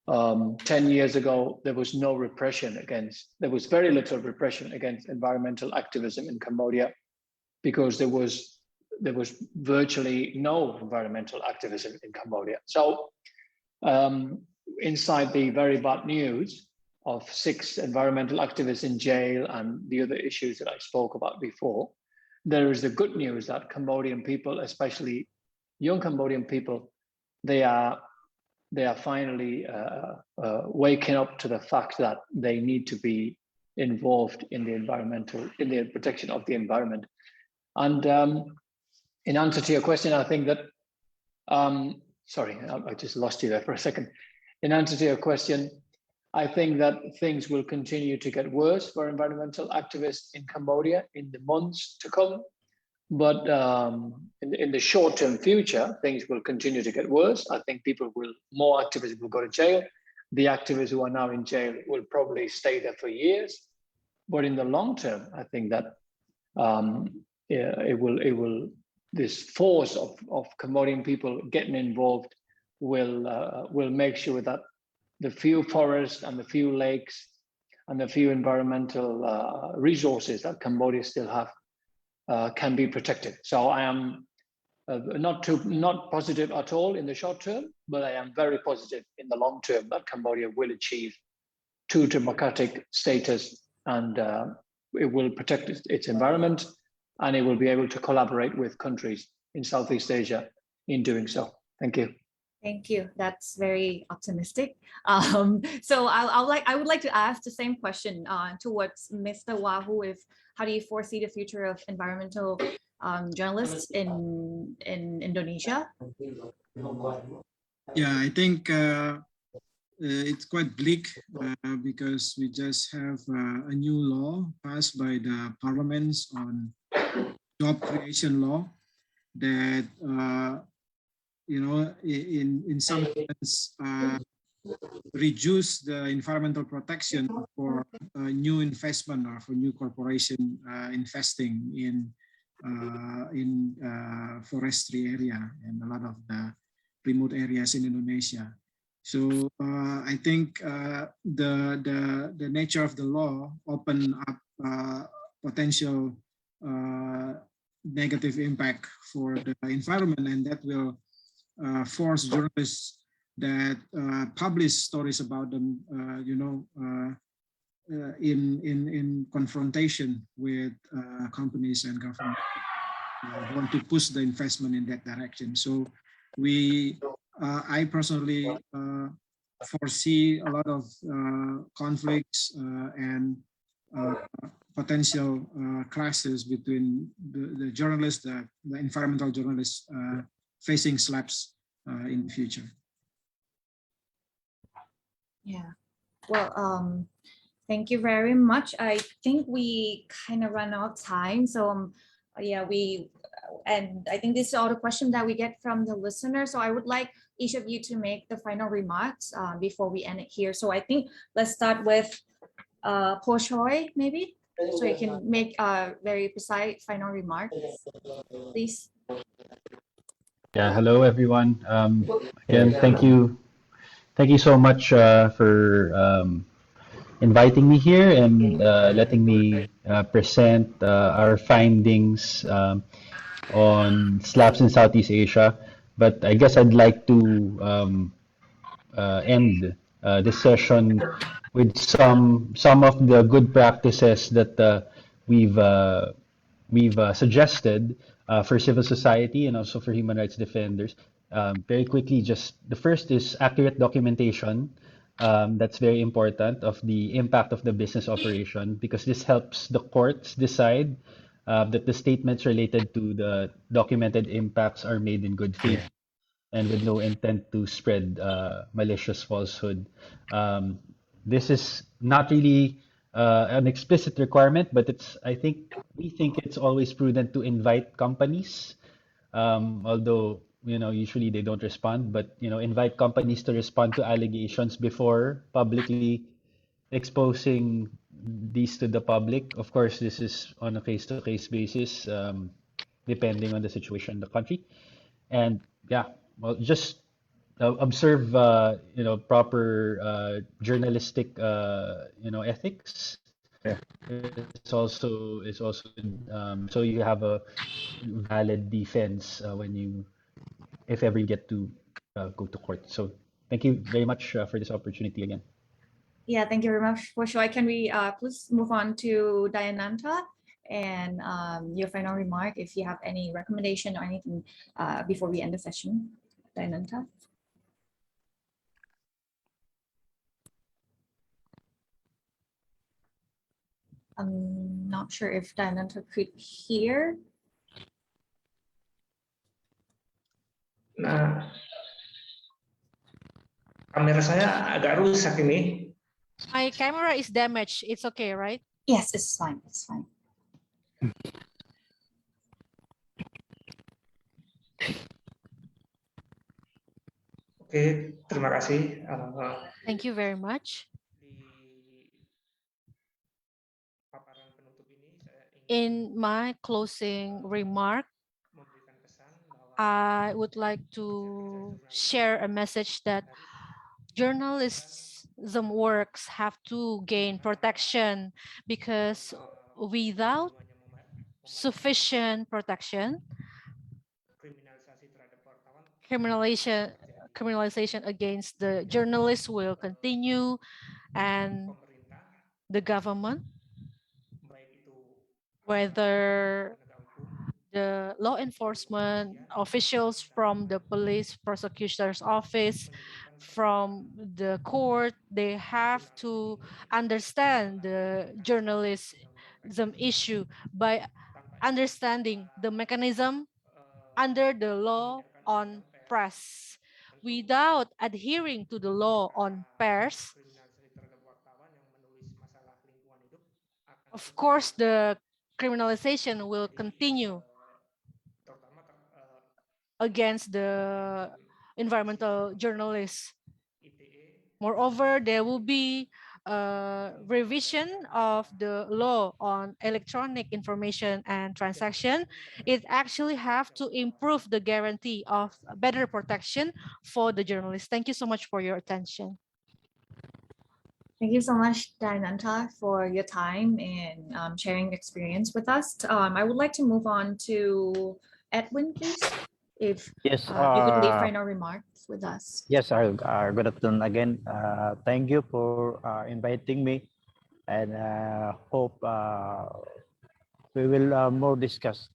10 years ago, there was very little repression against environmental activism in Cambodia because there was virtually no environmental activism in Cambodia. So inside the very bad news of 6 environmental activists in jail and the other issues that I spoke about before, there is the good news that Cambodian people, especially young Cambodian people, they are finally waking up to the fact that they need to be involved in the protection of the environment. And in answer to your question, I think that, sorry, I just lost you there for a second. In answer to your question, I think that things will continue to get worse for environmental activists in Cambodia in the months to come. But in the short-term future, things will continue to get worse. I think more activists will go to jail. The activists who are now in jail will probably stay there for years. But in the long term, I think that this force of Cambodian people getting involved will make sure that the few forests and the few lakes and the few environmental resources that Cambodia still have can be protected. So I am not positive at all in the short term, but I am very positive in the long term that Cambodia will achieve true democratic status, and it will protect its environment, and it will be able to collaborate with countries in Southeast Asia in doing so. Thank you. Thank you. That's very optimistic. So I would like to ask the same question towards Mr. Wahyu. How do you foresee the future of environmental journalists in Indonesia? Yeah, I think it's quite bleak because we just have a new law passed by the parliaments on job creation law that in some sense reduce the environmental protection for new investment or for new corporation investing in forestry area and a lot of the remote areas in Indonesia. So I think the nature of the law open up potential negative impact for the environment, and that will force journalists that publish stories about them, in confrontation with companies and government want to push the investment in that direction. So I personally foresee a lot of conflicts and potential clashes between the journalists, the environmental journalists facing SLAPPs in the future. Yeah, Well, thank you very much. I think we kind of run out of time. So yeah, and I think this is all the questions that we get from the listener. So I would like each of you to make the final remarks before we end it here. So I think let's start with Pochoy, maybe. So you can make a very precise final remark, please. Yeah, hello everyone. Again, thank you so much for inviting me here and letting me present our findings on SLAPPs in Southeast Asia. But I guess I'd like to end this session with some of the good practices that we've suggested for civil society and also for human rights defenders. Very quickly, just the first is accurate documentation. That's very important of the impact of the business operation because this helps the courts decide that the statements related to the documented impacts are made in good faith and with no intent to spread malicious falsehood. This is not really an explicit requirement, but we think it's always prudent to invite companies, although usually they don't respond, but invite companies to respond to allegations before publicly exposing these to the public. Of course, this is on a case-to-case basis, depending on the situation in the country. And yeah, well, just observe, proper journalistic, ethics. Yeah. It's also so you have a valid defense if ever you get to go to court. So thank you very much for this opportunity again. Yeah, thank you very much for sure. Can we please move on to Diananta and your final remark if you have any recommendation or anything before we end the session. Diananta. I'm not sure if Diananta could hear. Nah, kamera saya agak rusak ini. My camera is damaged. It's okay, right? Yes, it's fine. It's fine. Oke, terima kasih. Thank you very much. In my closing remark, I would like to share a message that journalism works have to gain protection because without sufficient protection, criminalization against the journalists will continue, and the government, whether the law enforcement officials from the police prosecutor's office, from the court, they have to understand the journalism issue by understanding the mechanism under the law on press. Without adhering to the law on press, of course, the criminalization will continue against the environmental journalists. Moreover, there will be a revision of the law on electronic information and transaction. It actually have to improve the guarantee of better protection for the journalists. Thank you so much for your attention. Thank you so much, Diananta, for your time and sharing experience with us. I would like to move on to Edwin, please. If Yes, you could leave final remarks with us. Yes, good afternoon again. Thank you for inviting me, and hope we will more discuss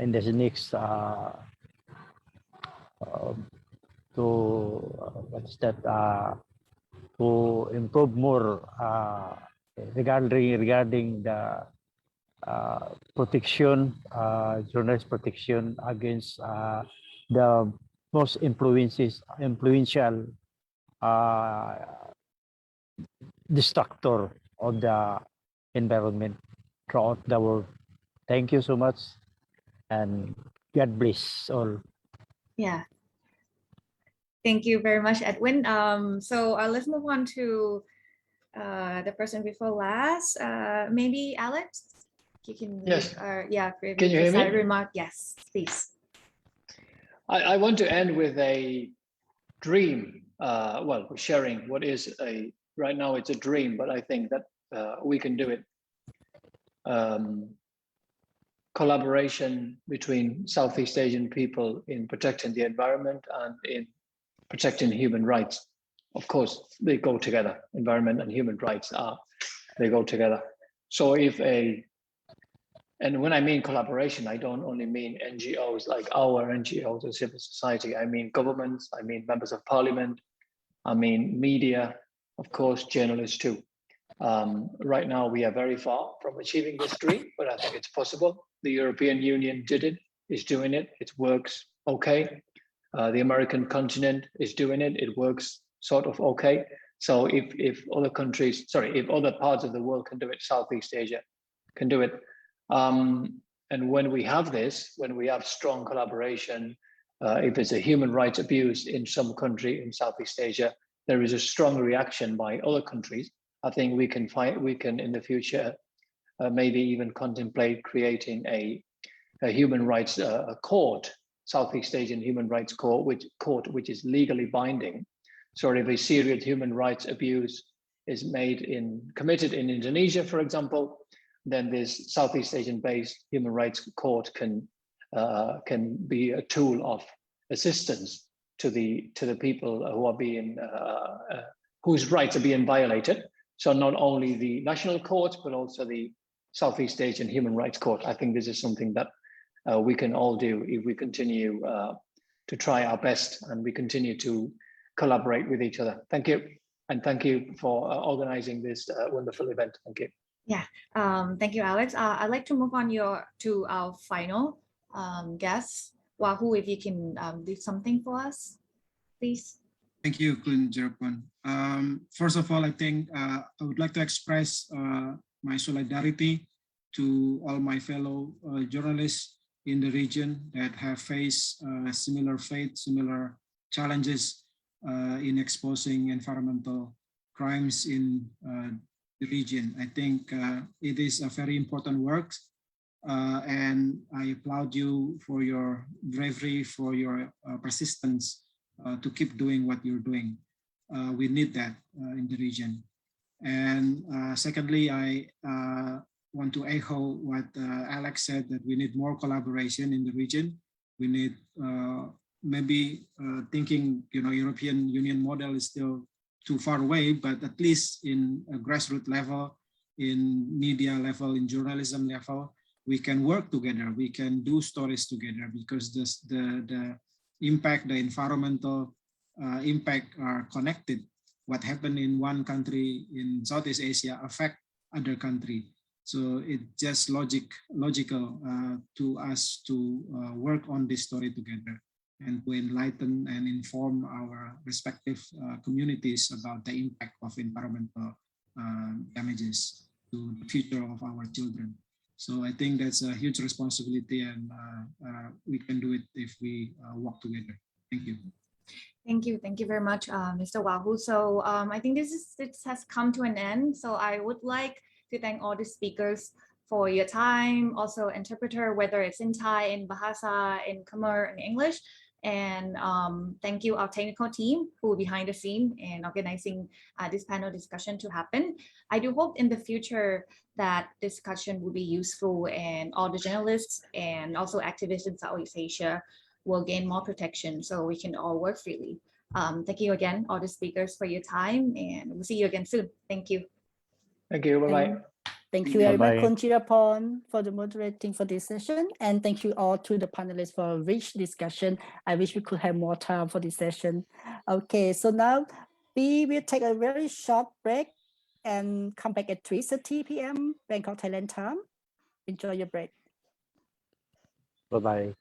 in this next to what's that to improve more regarding the protection, journalist protection against the most influential destructor of the environment throughout the world. Thank you so much, and God bless all. Yeah. Thank you very much, Edwin. So let's move on to the person before last. Maybe Alex, you can Yes. can you hear me? remark. Yes, please. I want to end with a dream. Well, sharing what is right now it's a dream, but I think that we can do it. Collaboration between Southeast Asian people in protecting the environment and in protecting human rights. Of course, they go together. Environment and human rights they go together. So and when I mean collaboration, I don't only mean NGOs like our NGOs or civil society. I mean governments, I mean members of parliament, I mean media, of course, journalists too. Right now, we are very far from achieving this dream, but I think it's possible. The European Union did it, is doing it, it works okay. The American continent is doing it, it works sort of okay. So if other countries, if other parts of the world can do it, Southeast Asia can do it. And when we have this, when we have strong collaboration, if there's a human rights abuse in some country in Southeast Asia, there is a strong reaction by other countries. I think we can in the future maybe even contemplate creating a human rights court, Southeast Asian human rights court, which is legally binding. So if a serious human rights abuse is committed in Indonesia, for example, then this Southeast Asian-based human rights court can be a tool of assistance to the people who are being whose rights are being violated. So not only the national court, but also the Southeast Asian Human Rights Court. I think this is something that we can all do if we continue to try our best and we continue to collaborate with each other. Thank you. And thank you for organizing this wonderful event. Thank you. Yeah, thank you, Alex. I'd like to move on to our final guest. Wahyu, if you can do something for us, please. Thank you, Kun Jiraporn. First of all, I think I would like to express my solidarity to all my fellow journalists in the region that have faced similar fate, similar challenges in exposing environmental crimes in the region. I think it is a very important work, and I applaud you for your bravery, for your persistence to keep doing what you're doing. We need that in the region. And secondly, I want to echo what Alex said, that we need more collaboration in the region. We need maybe thinking, European Union model is still too far away, but at least in a grassroots level, in media level, in journalism level, we can work together. We can do stories together, because the impact, the environmental impact are connected. What happened in one country in Southeast Asia affect other country. So it's just logical to us to work on this story together and to enlighten and inform our respective communities about the impact of environmental damages to the future of our children. So I think that's a huge responsibility, and we can do it if we work together. Thank you. Thank you very much, Mr. Wahyu. So I think this has come to an end. So I would like to thank all the speakers for your time, also interpreter, whether it's in Thai, in Bahasa, in Khmer, in English. And thank you, our technical team who are behind the scene and organizing this panel discussion to happen. I do hope in the future that discussion will be useful, and all the journalists and also activists in Southeast Asia will gain more protection so we can all work freely. Thank you again, all the speakers, for your time, and we'll see you again soon. Thank you. Thank you. Bye-bye. Thank you very much, Bye-bye. Kun Jiraporn, for the moderating for this session. And thank you all to the panelists for a rich discussion. I wish we could have more time for this session. Okay, so now we will take a very short break and come back at 3:30 p.m. Bangkok, Thailand time. Enjoy your break. Bye-bye.